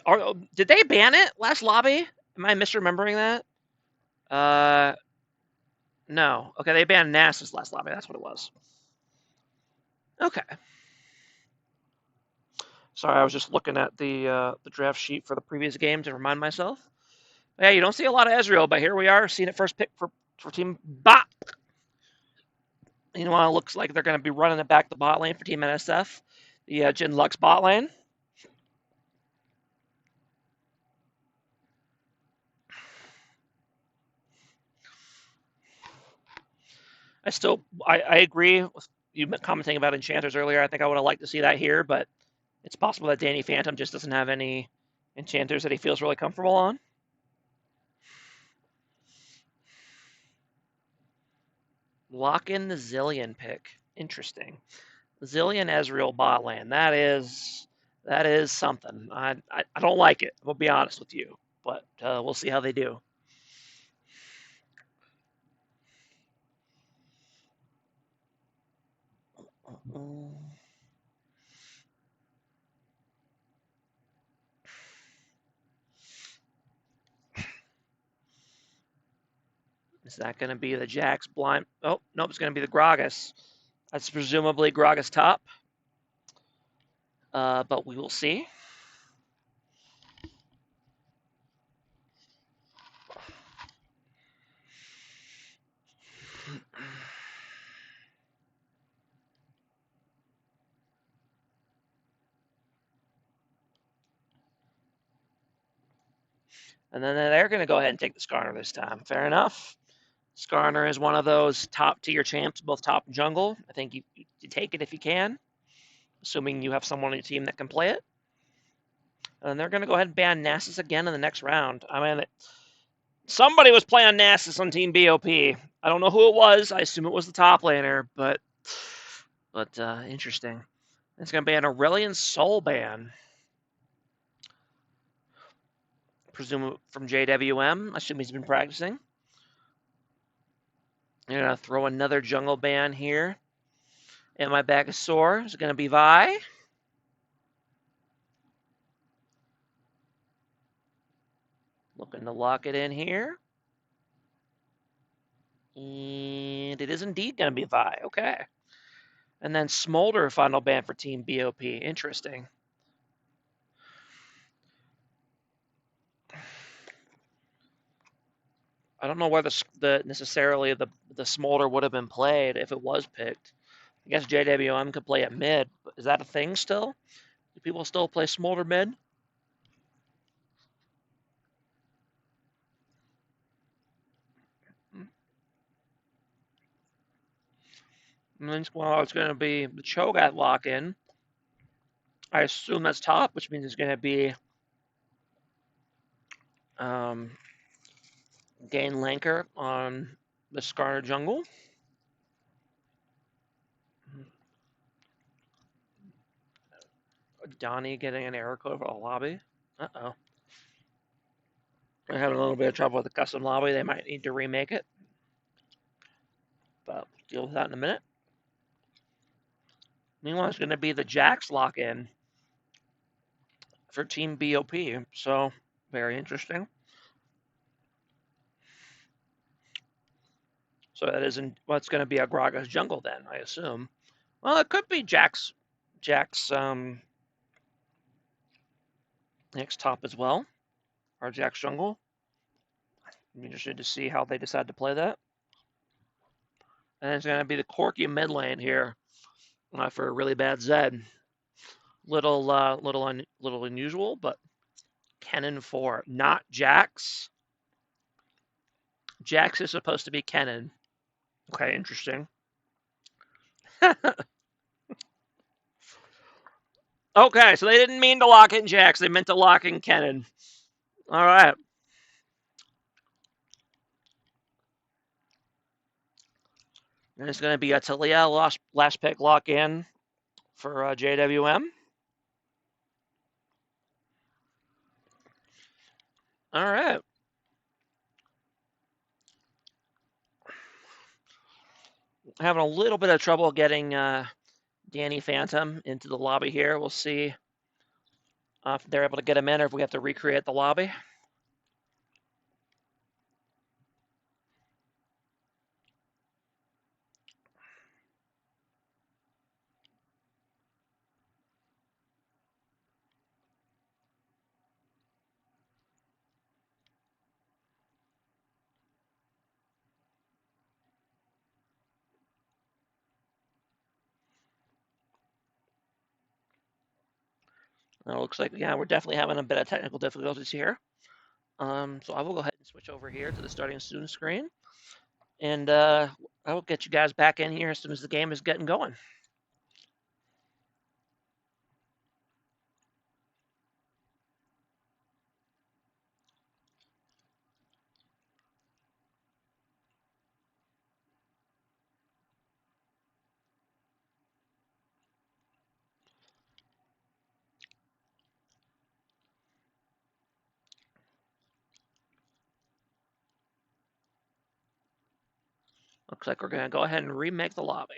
Did they ban it last lobby? Am I misremembering that? No. Okay, they banned Nasus last lobby. That's what it was. Okay. Sorry, I was just looking at the draft sheet for the previous game to remind myself. Yeah, you don't see a lot of Ezreal, but here we are seeing it first pick for Team BOP. Meanwhile, it looks like they're going to be running it back the bot lane for Team NSF. The Jin Lux bot lane. I agree with you commenting about enchanters earlier. I think I would have liked to see that here, but it's possible that Danny Phantom just doesn't have any enchanters that he feels really comfortable on. Lock in the Zillion pick. Interesting. Zillion Ezreal bot lane. That is something. I don't like it. I'll be honest with you, but we'll see how they do. Is that going to be the Jack's blind? Oh, nope, it's going to be the Gragas. That's presumably Gragas top, but we will see. And then they're going to go ahead and take the Skarner this time. Fair enough. Skarner is one of those top tier champs, both top and jungle. I think you take it if you can, assuming you have someone on your team that can play it. And they're going to go ahead and ban Nasus again in the next round. I mean, somebody was playing Nasus on Team BOP. I don't know who it was. I assume it was the top laner, but interesting. It's going to be an Aurelion Soul ban. Presume from JWM. I assume he's been practicing. I'm going to throw another jungle ban here. And my bag of sore is going to be Vi. Looking to lock it in here. And it is indeed going to be Vi. Okay. And then Smolder, final ban for Team BOP. Interesting. I don't know where necessarily the Smolder would have been played if it was picked. I guess JWM could play at mid. But is that a thing still? Do people still play Smolder mid? Well, it's going to be the Cho'Gath lock-in. I assume that's top, which means it's going to be Gain Lanker on the Skarner jungle. Donnie getting an error code for a lobby. Uh-oh. We're having a little bit of trouble with the custom lobby. They might need to remake it. But we'll deal with that in a minute. Meanwhile, it's going to be the Jax lock-in for Team BOP. So, very interesting. So that isn't what's going to be a Gragas jungle then, I assume. Well, it could be Jax next top as well, or Jax jungle. I'm interested to see how they decide to play that. And it's going to be the Corki mid lane here for a really bad Zed. Little unusual, but Kennen 4, not Jax. Jax is supposed to be Kennen. Okay, interesting. Okay, so they didn't mean to lock in Jax. They meant to lock in Kennen. All right. And it's going to be a Talia last pick lock in for JWM. All right. Having a little bit of trouble getting Danny Phantom into the lobby here. We'll see if they're able to get him in or if we have to recreate the lobby. It looks like, yeah, we're definitely having a bit of technical difficulties here. So I will go ahead and switch over here to the starting student screen. And I will get you guys back in here as soon as the game is getting going. Looks like we're going to go ahead and remake the lobby.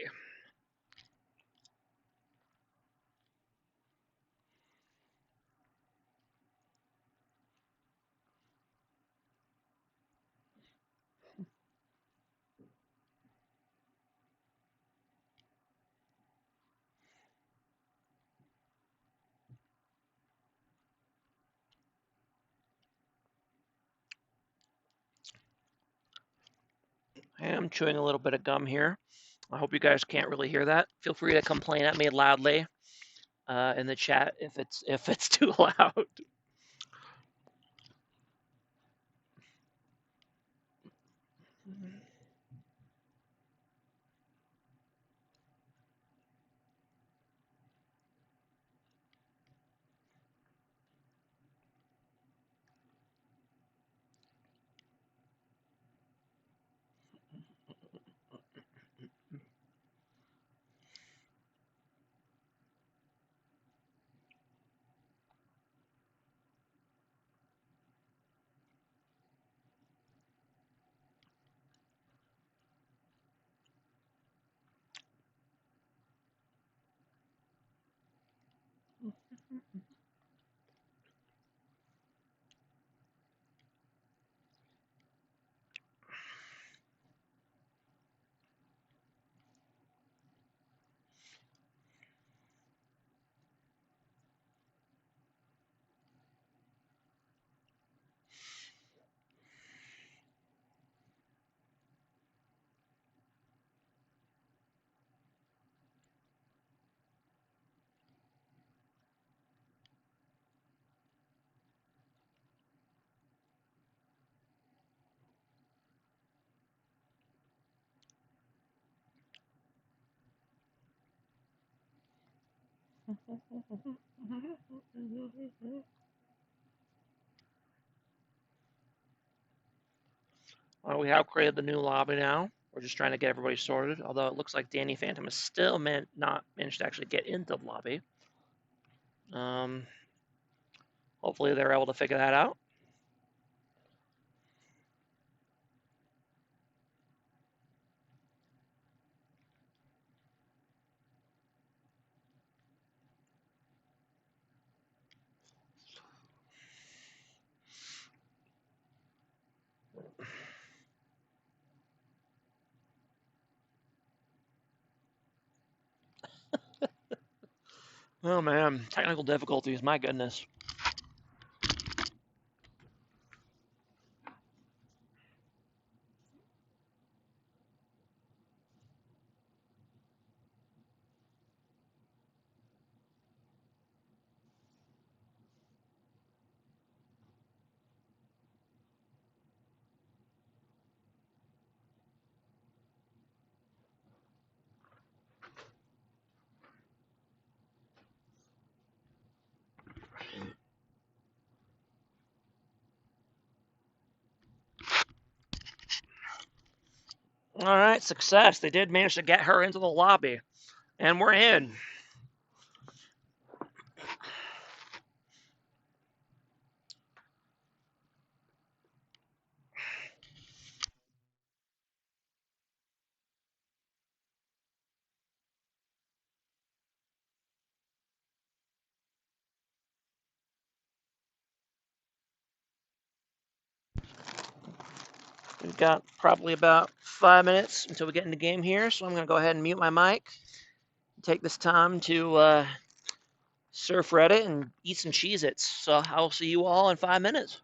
I am chewing a little bit of gum here. I hope you guys can't really hear that. Feel free to complain at me loudly in the chat if it's too loud. Well, we have created the new lobby now. We're just trying to get everybody sorted. Although it looks like Danny Phantom is still not managed to actually get into the lobby. Um, Hopefully they're able to figure that out. Oh man, technical difficulties. My goodness. All right, success. They did manage to get her into the lobby, and we're in. We've got probably about 5 minutes until we get into the game here, so I'm going to go ahead and mute my mic. Take this time to surf Reddit and eat some Cheez-Its. So I'll see you all in 5 minutes.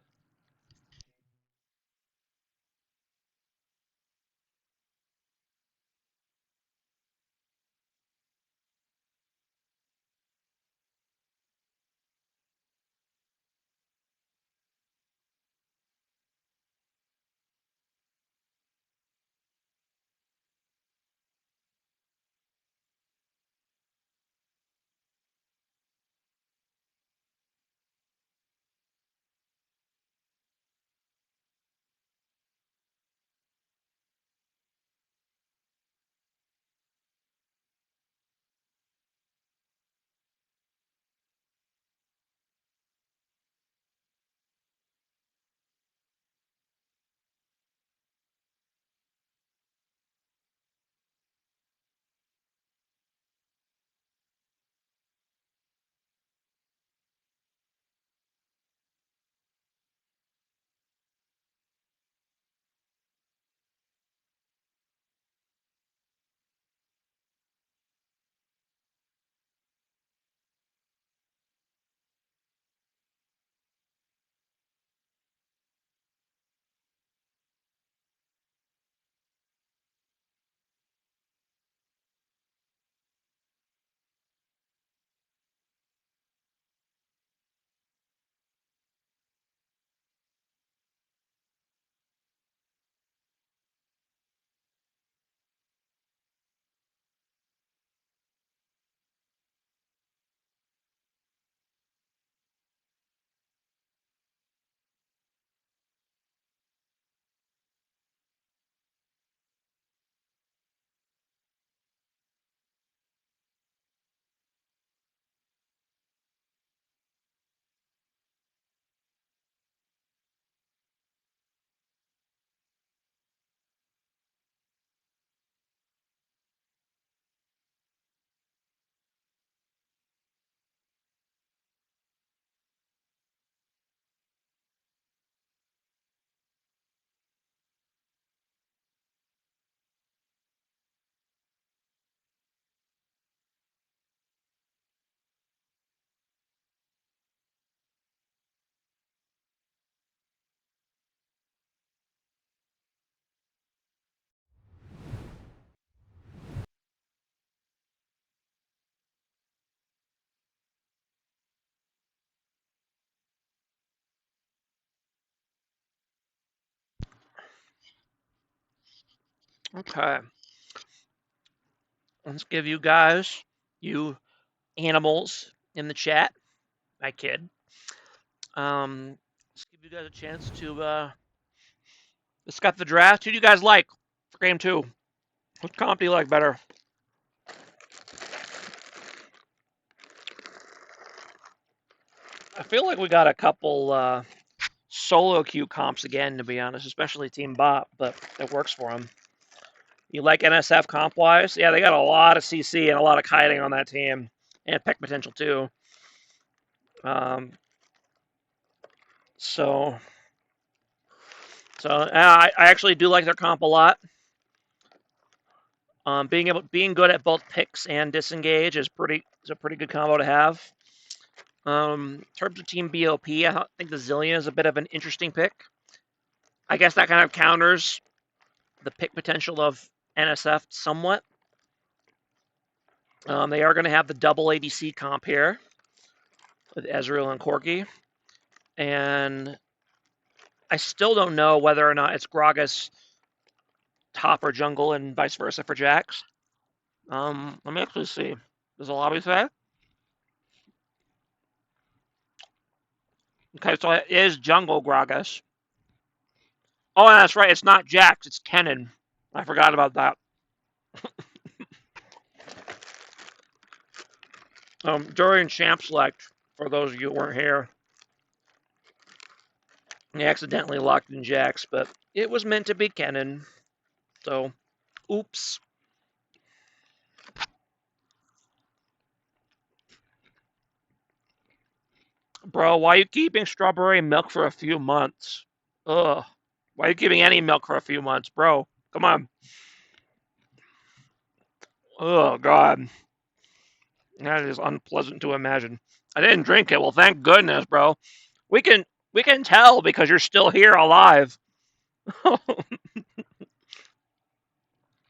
Okay. Let's give you guys, you animals in the chat. I kid. Let's give you guys a chance to discuss the draft. Who do you guys like for game 2? What comp do you like better? I feel like we got a couple solo queue comps again, to be honest, especially Team BOP, but it works for them. You like NSF comp-wise? Yeah, they got a lot of CC and a lot of kiting on that team, and pick potential too. So I actually do like their comp a lot. Being good at both picks and disengage is a pretty good combo to have. In terms of Team BOP, I think the Zillion is a bit of an interesting pick. I guess that kind of counters the pick potential of NSF somewhat. They are going to have the double ADC comp here with Ezreal and Corki. And I still don't know whether or not it's Gragas top or jungle and vice versa for Jax. Let me actually see. Does the lobby say? Okay, so it is jungle Gragas. Oh, that's right. It's not Jax. It's Kennen. I forgot about that. During Champ Select, for those of you who weren't here, he accidentally locked in Jax, but it was meant to be Kennen. So, oops. Bro, why are you keeping strawberry milk for a few months? Ugh. Why are you keeping any milk for a few months, bro? Come on. Oh, God. That is unpleasant to imagine. I didn't drink it. Well, thank goodness, bro. We can tell because you're still here alive.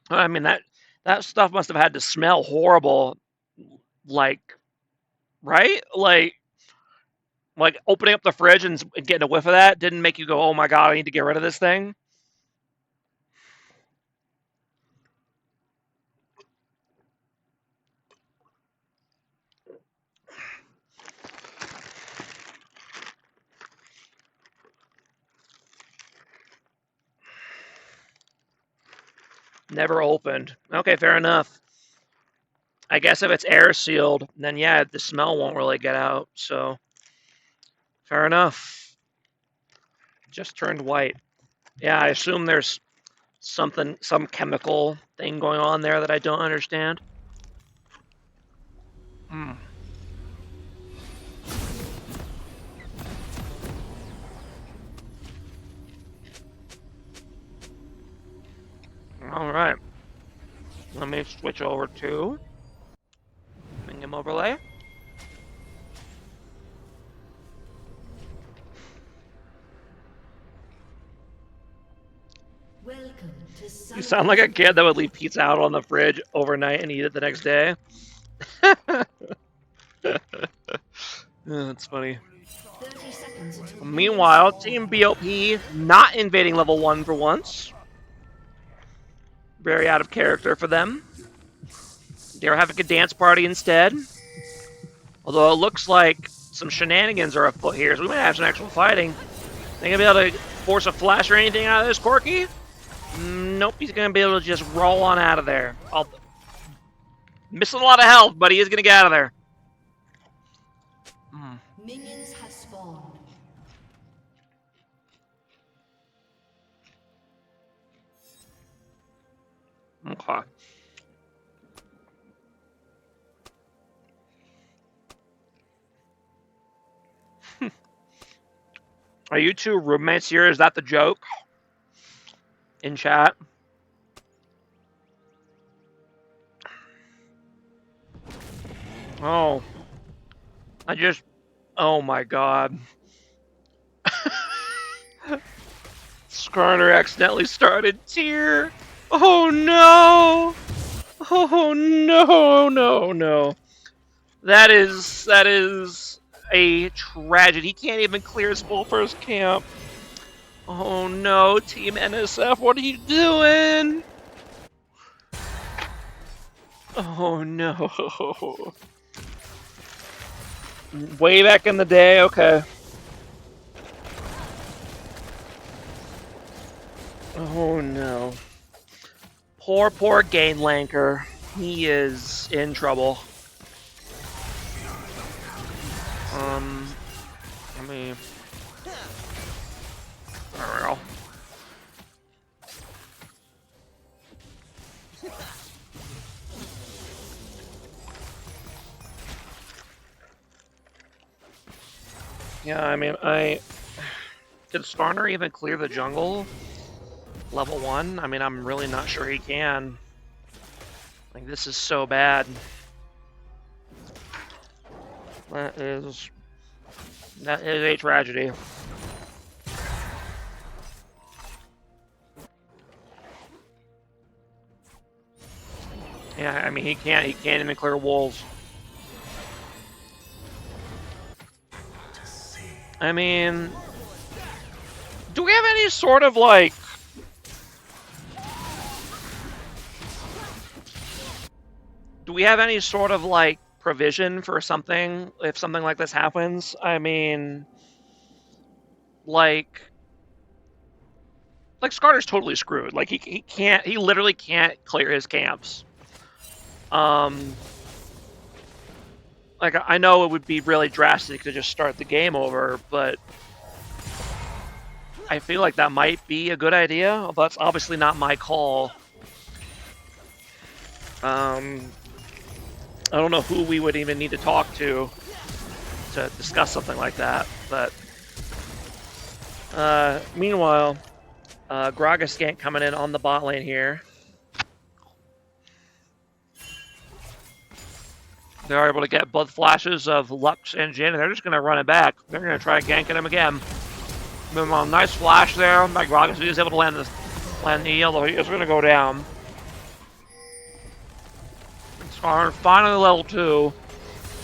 I mean, that stuff must have had to smell horrible. Like, right? Like opening up the fridge and getting a whiff of that didn't make you go, oh my God, I need to get rid of this thing. Never opened. Okay, fair enough. I guess if it's air sealed, then yeah, the smell won't really get out. So, fair enough. Just turned white. Yeah, I assume there's some chemical thing going on there that I don't understand. All right. Let me switch over to Minium Overlay. You sound like a kid that would leave pizza out on the fridge overnight and eat it the next day. That's funny. Meanwhile, Team BOP not invading level 1 for once. Very out of character for them. They're having a dance party instead. Although it looks like some shenanigans are afoot here, so we might have some actual fighting. They gonna be able to force a flash or anything out of this Corki? Nope, he's gonna be able to just roll on out of there. Missing a lot of health, but he is gonna get out of there. Minions have spawned. Okay. Are you two roommates here? Is that the joke? In chat? Oh. Oh my God. Skarner accidentally started tier. Oh no! Oh no. That is a tragedy. He can't even clear his full first camp. Oh no, Team NSF, what are you doing? Oh no. Way back in the day, okay. Oh no. Poor Gainlanker. He is in trouble. Let me... There we go. Yeah, I mean, Did Skarner even clear the jungle? Level 1? I mean, I'm really not sure he can. Like, this is so bad. That is a tragedy. Yeah, I mean, he can't even clear wolves. I mean, do we have any sort of, like... Do we have any sort of, like, provision for something, if something like this happens? I mean... Like Skarner's totally screwed. Like, he literally can't clear his camps. Like, I know it would be really drastic to just start the game over, but I feel like that might be a good idea. But that's obviously not my call. I don't know who we would even need to talk to discuss something like that. But meanwhile, Gragaskank coming in on the bot lane here. They're able to get both flashes of Lux and Jin, and they're just going to run it back. They're going to try ganking him again. Nice flash there. My Gragas is able to land the E, although he is going to go down. Skarner finally level 2.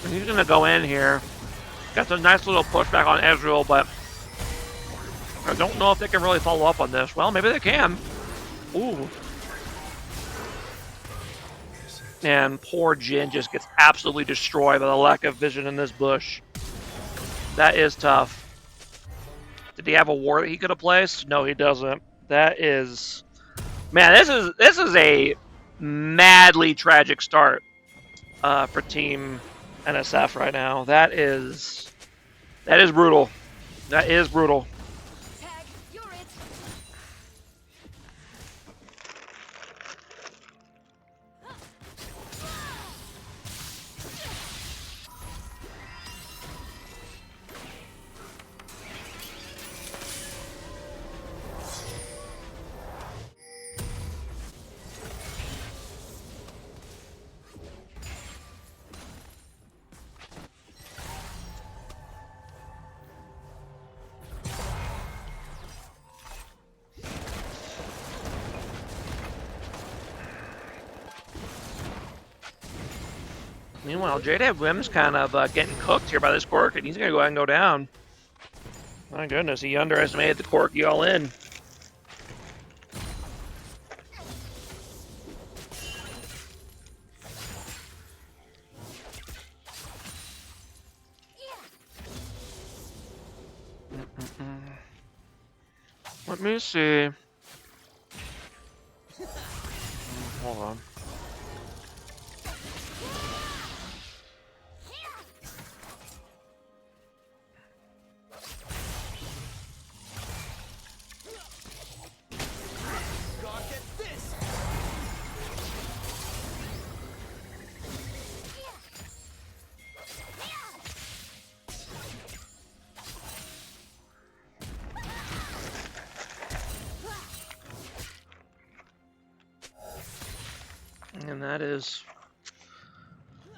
And he's going to go in here. Got a nice little pushback on Ezreal, but I don't know if they can really follow up on this. Well, maybe they can. Ooh. And poor Jin just gets absolutely destroyed by the lack of vision in this bush. That is tough. Did he have a ward that he could have placed? No, he doesn't. That is... Man, this is a madly tragic start for Team NSF right now. That is brutal. That is brutal. Meanwhile, JDab Wim's kind of getting cooked here by this Cork, and he's going to go ahead and go down. My goodness, he underestimated the Corky all in. Let me see. Hold on. And that is...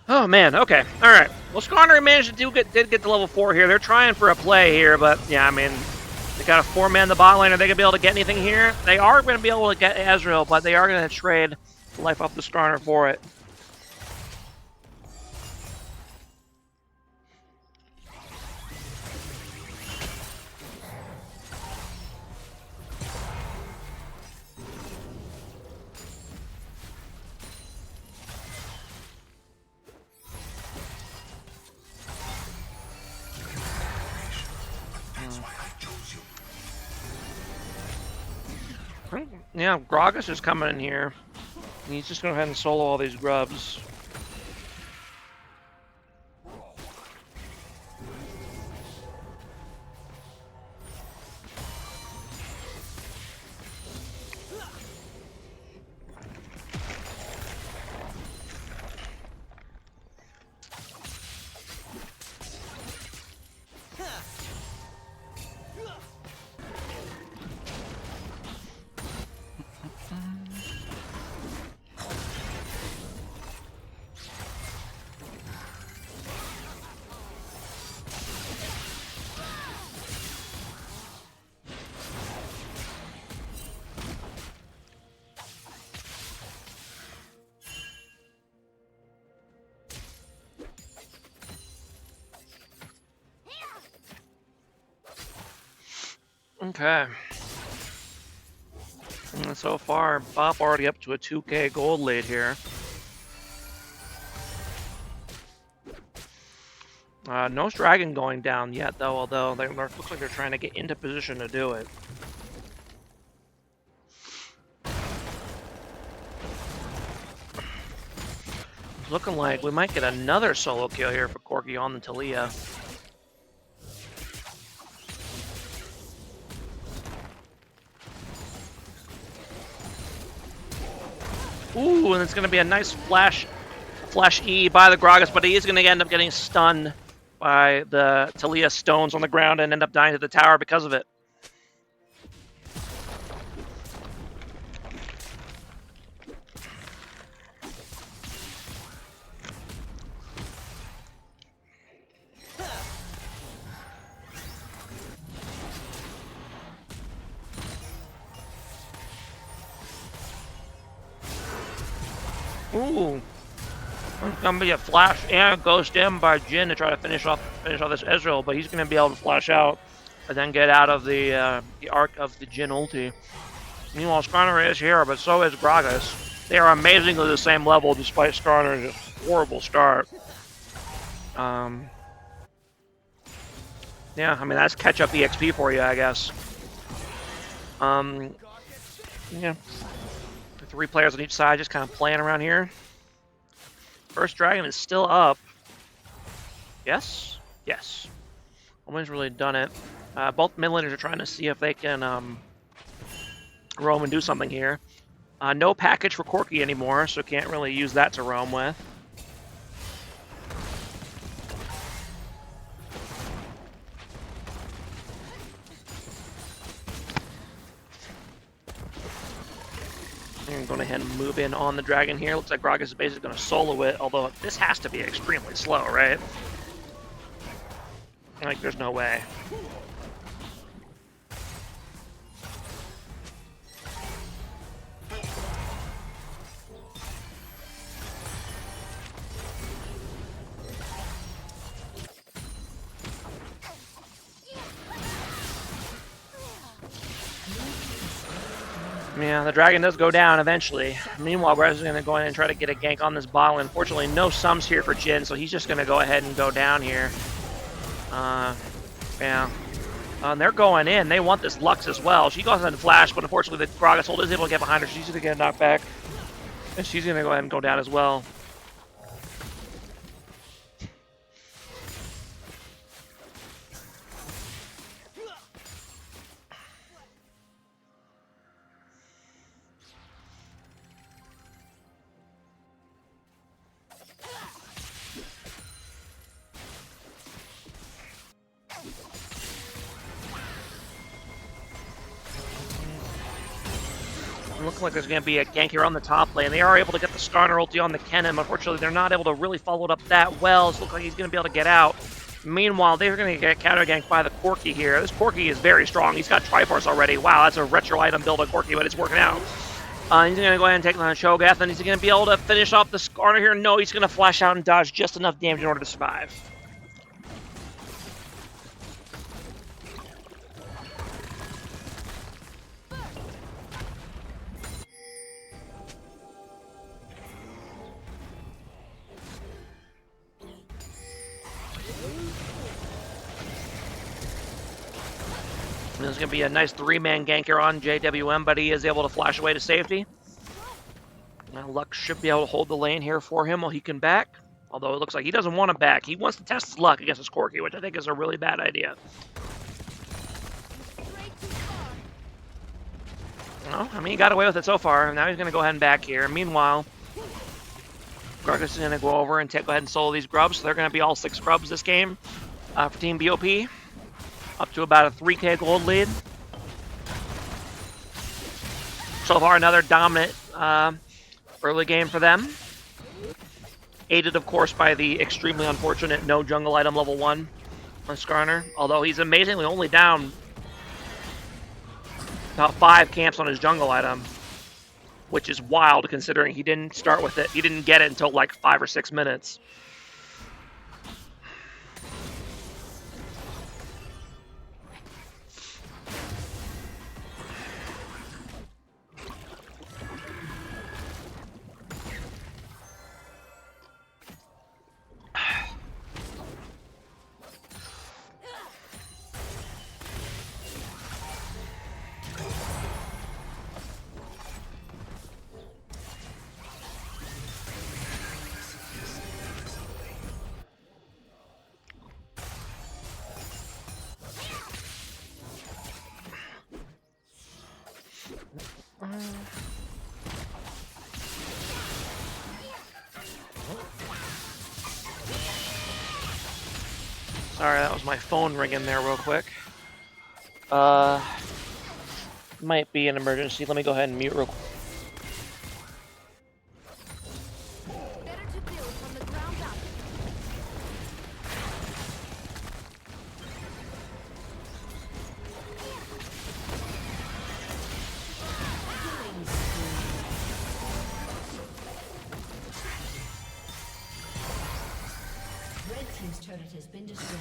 Oh, man. Okay. All right. Well, Skarner managed to did get to level 4 here. They're trying for a play here, but, yeah, I mean, they got a 4-man in the bot lane. Are they going to be able to get anything here? They are going to be able to get Ezreal, but they are going to trade life off the Skarner for it. Yeah, Gragas is coming in here. And he's just going to go ahead and solo all these grubs. Okay. And so far, BOP already up to a 2K gold lead here. No dragon going down yet, though, although they looks like they're trying to get into position to do it. It's looking like we might get another solo kill here for Corki on the Talia. Ooh, and it's going to be a nice flash E by the Gragas, but he is going to end up getting stunned by the Talia stones on the ground and end up dying to the tower because of it. Ooh. It's gonna be a flash and a ghost in by Jhin to try to finish off this Ezreal, but he's gonna be able to flash out and then get out of the arc of the Jhin ulti. Meanwhile, Skarner is here, but so is Gragas. They are amazingly the same level despite Skarner's horrible start. Yeah, I mean that's catch-up EXP for you, I guess. Yeah. The 3 players on each side just kind of playing around here. First dragon is still up. Yes? Yes. Omen's really done it. Both mid laners are trying to see if they can roam and do something here. No package for Corki anymore, so can't really use that to roam with. I'm going ahead and move in on the dragon here. Looks like Gragas is basically going to solo it, although this has to be extremely slow, right? Like, there's no way. Yeah, the dragon does go down eventually. Meanwhile, Gragas is going to go in and try to get a gank on this bottle. Unfortunately, no sums here for Jhin, so he's just going to go ahead and go down here. Yeah. They're going in. They want this Lux as well. She goes ahead and flash, but unfortunately the Gragas hold is able to get behind her. She's going to get knocked back. And she's going to go ahead and go down as well. Looks like there's going to be a gank here on the top lane. They are able to get the Skarner ulti on the Kennen. Unfortunately, they're not able to really follow it up that well. It looks like he's going to be able to get out. Meanwhile, they're going to get counter ganked by the Corki here. This Corki is very strong. He's got Triforce already. Wow, that's a retro item build on Corki, but it's working out. He's going to go ahead and take on Cho'Gath, and he's going to be able to finish off the Skarner here. No, he's going to flash out and dodge just enough damage in order to survive. There's going to be a nice 3-man gank here on JWM, but he is able to flash away to safety. Now Lux should be able to hold the lane here for him while he can back. Although it looks like he doesn't want to back. He wants to test his luck against his Corki, which I think is a really bad idea. No, I mean, he got away with it so far. Now he's going to go ahead and back here. Meanwhile, Gragas is going to go over and go ahead and solo these grubs. So they're going to be all 6 grubs this game for Team BOP. Up to about a 3k gold lead. So far, another dominant early game for them. Aided, of course, by the extremely unfortunate no jungle item level 1 on Skarner. Although he's amazingly only down about 5 camps on his jungle item. Which is wild considering he didn't start with it. He didn't get it until like 5 or 6 minutes. Sorry, that was my phone ringing there real quick. Might be an emergency. Let me go ahead and mute real quick. Better to build from the ground up. Red team's turret has been destroyed.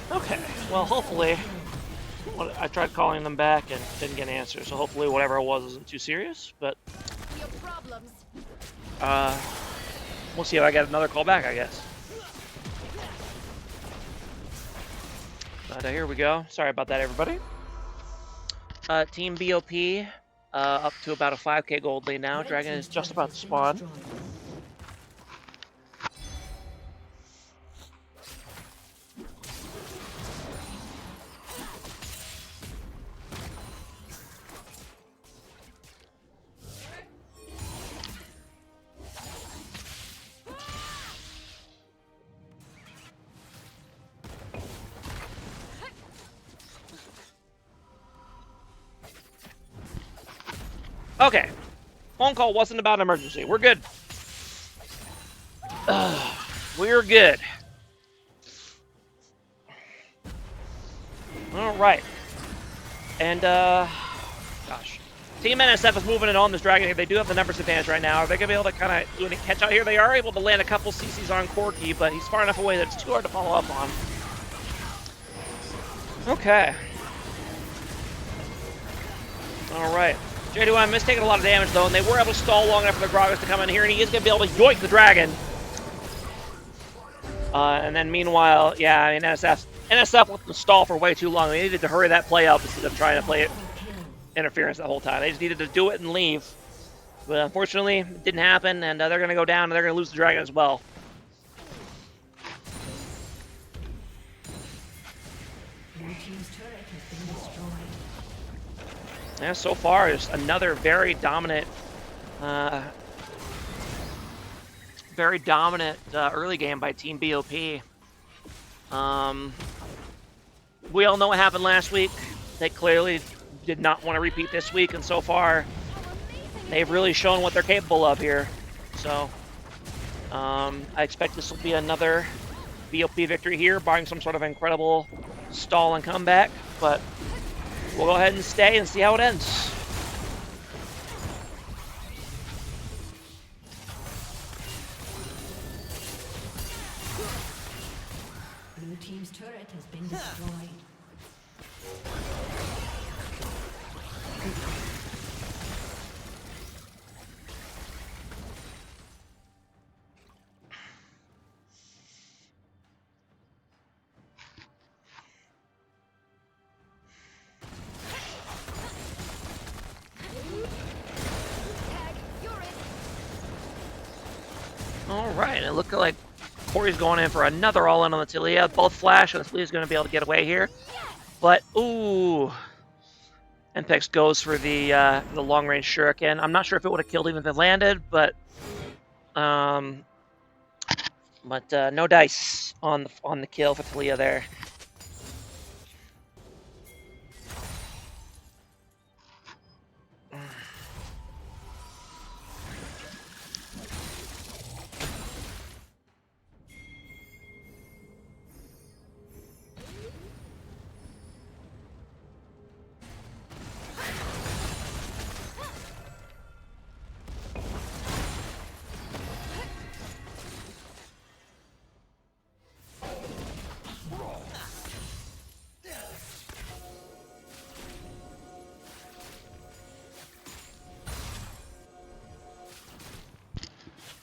Okay, well, hopefully, I tried calling them back and didn't get an answer, so hopefully whatever it was isn't too serious, but Your problems. we'll see if I get another call back, I guess. But here we go. Sorry about that, everybody. Team BOP, up to about a 5k gold lead now. Dragon is just about to spawn. Okay. Phone call wasn't about an emergency. We're good. We're good. All right. And, gosh. Team NSF is moving it on this dragon here. They do have the numbers advantage right now. Are they going to be able to kind of do any catch out here? They are able to land a couple CCs on Corki, but he's far enough away that it's too hard to follow up on. Okay. All right. JWM is taking a lot of damage, though, and they were able to stall long enough for the Gragas to come in here, and he is going to be able to yoink the dragon. And then, meanwhile, yeah, I mean, NSF let them stall for way too long. They needed to hurry that play up instead of trying to play it interference the whole time. They just needed to do it and leave. But unfortunately, it didn't happen, and they're going to go down, and they're going to lose the dragon as well. Yeah, so far, it's another very dominant early game by Team BOP. We all know what happened last week. They clearly did not want to repeat this week, and so far, they've really shown what they're capable of here. So, I expect this will be another BOP victory here, barring some sort of incredible stall and comeback. But we'll go ahead and stay and see how it ends. Blue team's turret has been destroyed. Alright, it looked like Corey's going in for another all-in on the Talia. Both Flash and Talia's going to be able to get away here. But, ooh. Mpex goes for the long-range shuriken. I'm not sure if it would have killed even if it landed, but no dice on the kill for Talia there.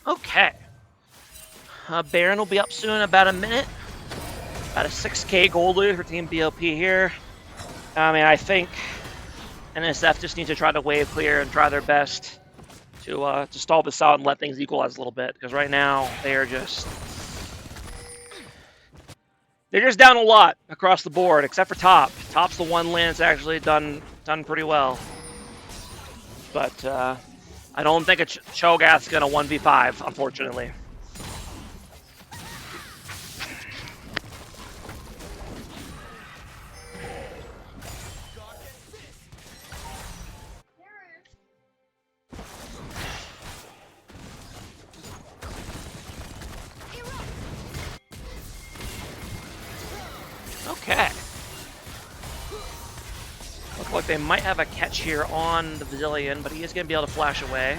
Okay. Baron will be up soon in about a minute. About a 6k gold lead for Team BOP here. I mean, I think NSF just needs to try to wave clear and try their best to stall this out and let things equalize a little bit. Because right now, they're just down a lot across the board, except for Top. Top's the one lane that's actually done pretty well. But I don't think a Cho'Gath's going to 1v5, unfortunately. Okay. Looks like they might have a catch here on the Bazillion, but he is going to be able to flash away.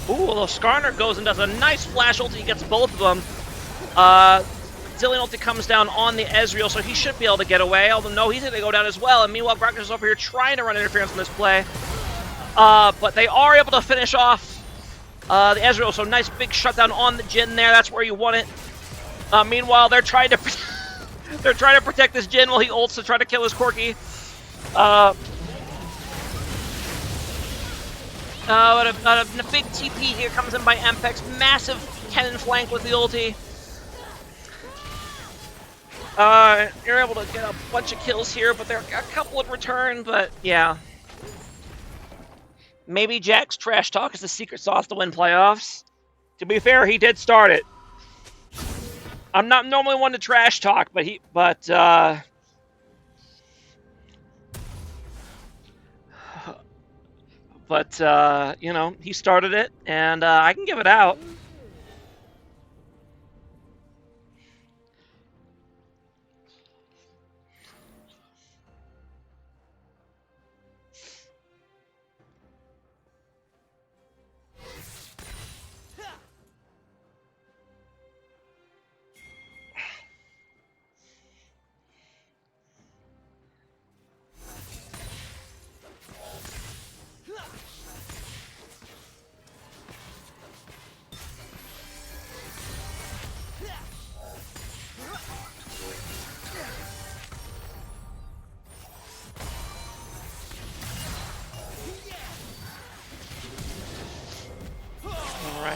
Ooh, although Skarner goes and does a nice flash ulti, he gets both of them. Bazillion ulti comes down on the Ezreal, so he should be able to get away, although no, he's going to go down as well. And meanwhile, Gragas is over here trying to run interference in this play. But they are able to finish off the Ezreal, so nice big shutdown on the Jhin there. That's where you want it. Meanwhile, they're trying to protect this Jhin while he ults to try to kill his Corki. But a big TP here comes in by Mpex. Massive cannon flank with the ulti. You're able to get a bunch of kills here, but there are a couple in return, but yeah. Maybe Jack's trash talk is the secret sauce to win playoffs. To be fair, he did start it. I'm not normally one to trash talk, but you know, he started it, and I can give it out.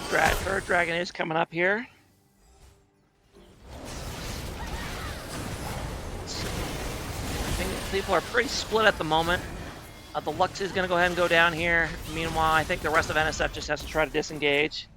Alright, third dragon is coming up here. I think people are pretty split at the moment. The Lux is going to go ahead and go down here. Meanwhile, I think the rest of NSF just has to try to disengage.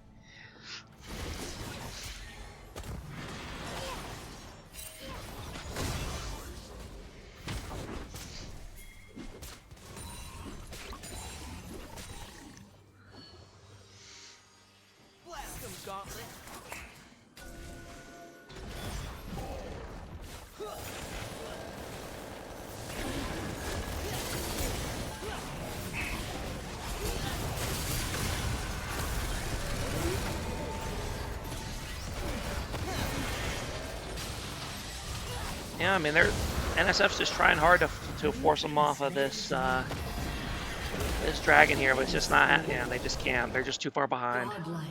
Yeah, I mean, NSF's just trying hard to force them off of this this dragon here, but it's just not. Yeah, they just can't. They're just too far behind. Godlike.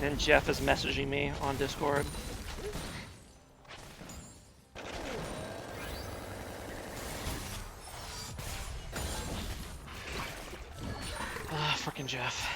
And Jeff is messaging me on Discord. Ah, frickin' Jeff.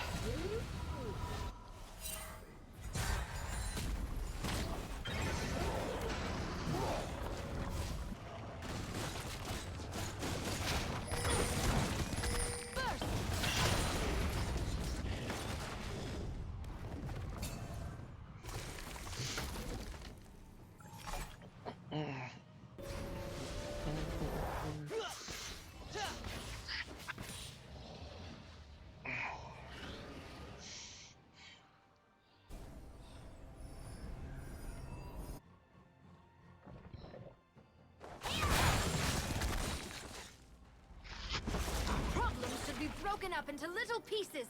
Problems should be broken up into little pieces.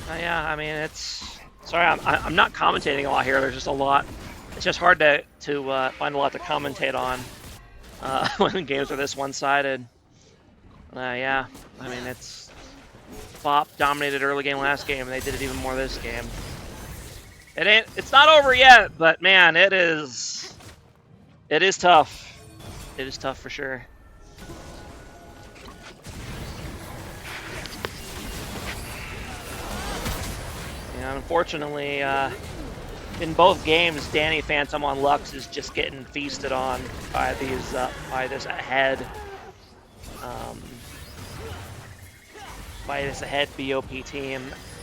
Yeah, I mean, it's... Sorry, I'm not commentating a lot here. There's just a lot. It's just hard to find a lot to commentate on when games are this one-sided. Yeah, I mean, it's... BOP dominated early game last game, and they did it even more this game. It's not over yet, but man, it is tough. It is tough for sure. Yeah, unfortunately, in both games, Danny Phantom on Lux is just getting feasted on by these by this ahead BOP team.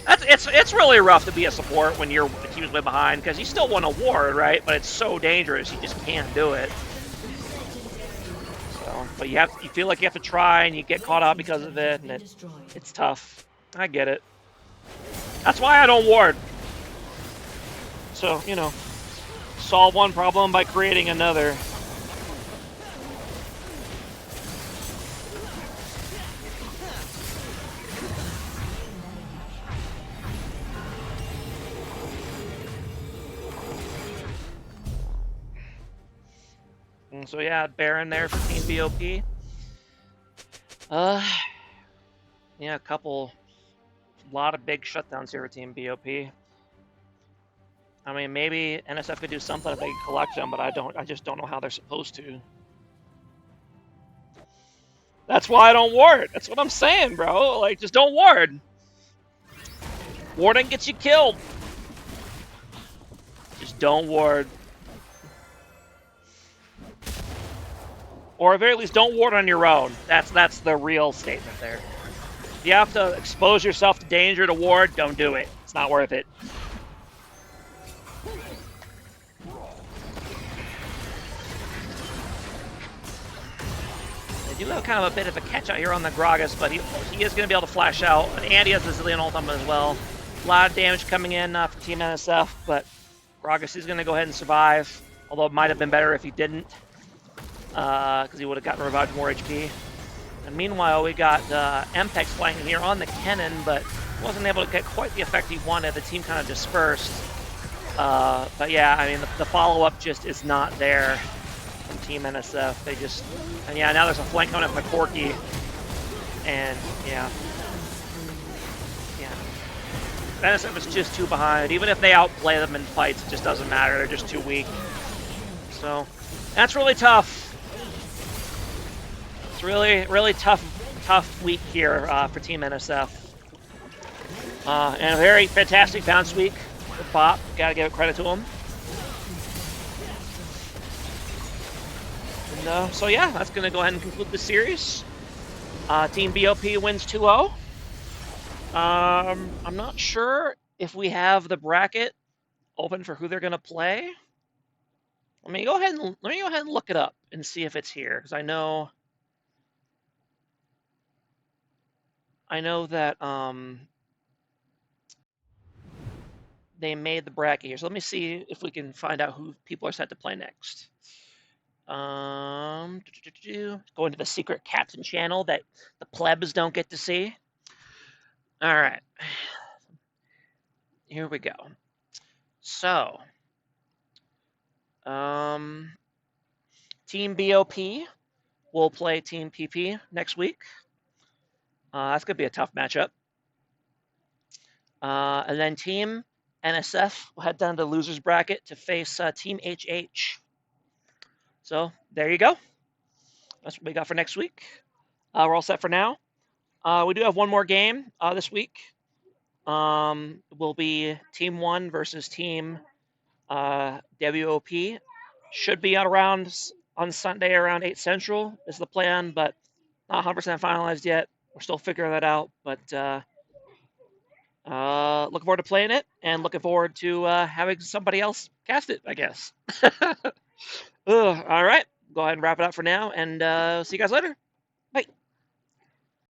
It's really rough to be a support when your team's way behind, because you still want to ward, right? But it's so dangerous, you just can't do it. So, but you feel like you have to try, and you get caught out because of it, and it's tough. I get it. That's why I don't ward. So, you know, solve one problem by creating another. And so yeah, Baron there for Team BOP. Yeah, a lot of big shutdowns here for Team BOP. I mean, maybe NSF could do something if they could collect them, but I just don't know how they're supposed to. That's why I don't ward. That's what I'm saying, bro. Like, just don't ward. Warding gets you killed. Just don't ward. Or at the very least, don't ward on your own. That's the real statement there. If you have to expose yourself to danger to ward, don't do it. It's not worth it. They do have kind of a bit of a catch out here on the Gragas, but he is going to be able to flash out. And Andy has the Zillion ult on him as well. A lot of damage coming in for Team NSF, but Gragas is going to go ahead and survive. Although it might have been better if he didn't, because he would have gotten revived more HP. And meanwhile, we got Mpex flying here on the Kennen, but wasn't able to get quite the effect he wanted. The team kind of dispersed. But yeah, I mean, the follow-up just is not there from Team NSF. They just... And yeah, now there's a flank coming up with Corki. And yeah. Yeah. NSF is just too behind. Even if they outplay them in fights, it just doesn't matter. They're just too weak. So, that's really tough. It's really tough week here for Team NSF. And a very fantastic bounce week for BOP. Gotta give credit to him. And, so yeah, that's gonna go ahead and conclude the series. Team BOP wins 2-0. I'm not sure if we have the bracket open for who they're gonna play. Let me go ahead and look it up and see if it's here, because I know that they made the bracket here. So let me see if we can find out who people are set to play next. Go into the secret captain channel that the plebs don't get to see. All right, here we go. So, Team BOP will play Team PP next week. That's gonna be a tough matchup. And then Team NSF will head down to losers bracket to face Team HH. So there you go. That's what we got for next week. We're all set for now. We do have one more game this week. Will be Team 1 versus Team WOP. Should be out around on Sunday around 8 Central is the plan, but not 100% finalized yet. We're still figuring that out, but looking forward to playing it and looking forward to having somebody else cast it, I guess. All right, go ahead and wrap it up for now, and see you guys later.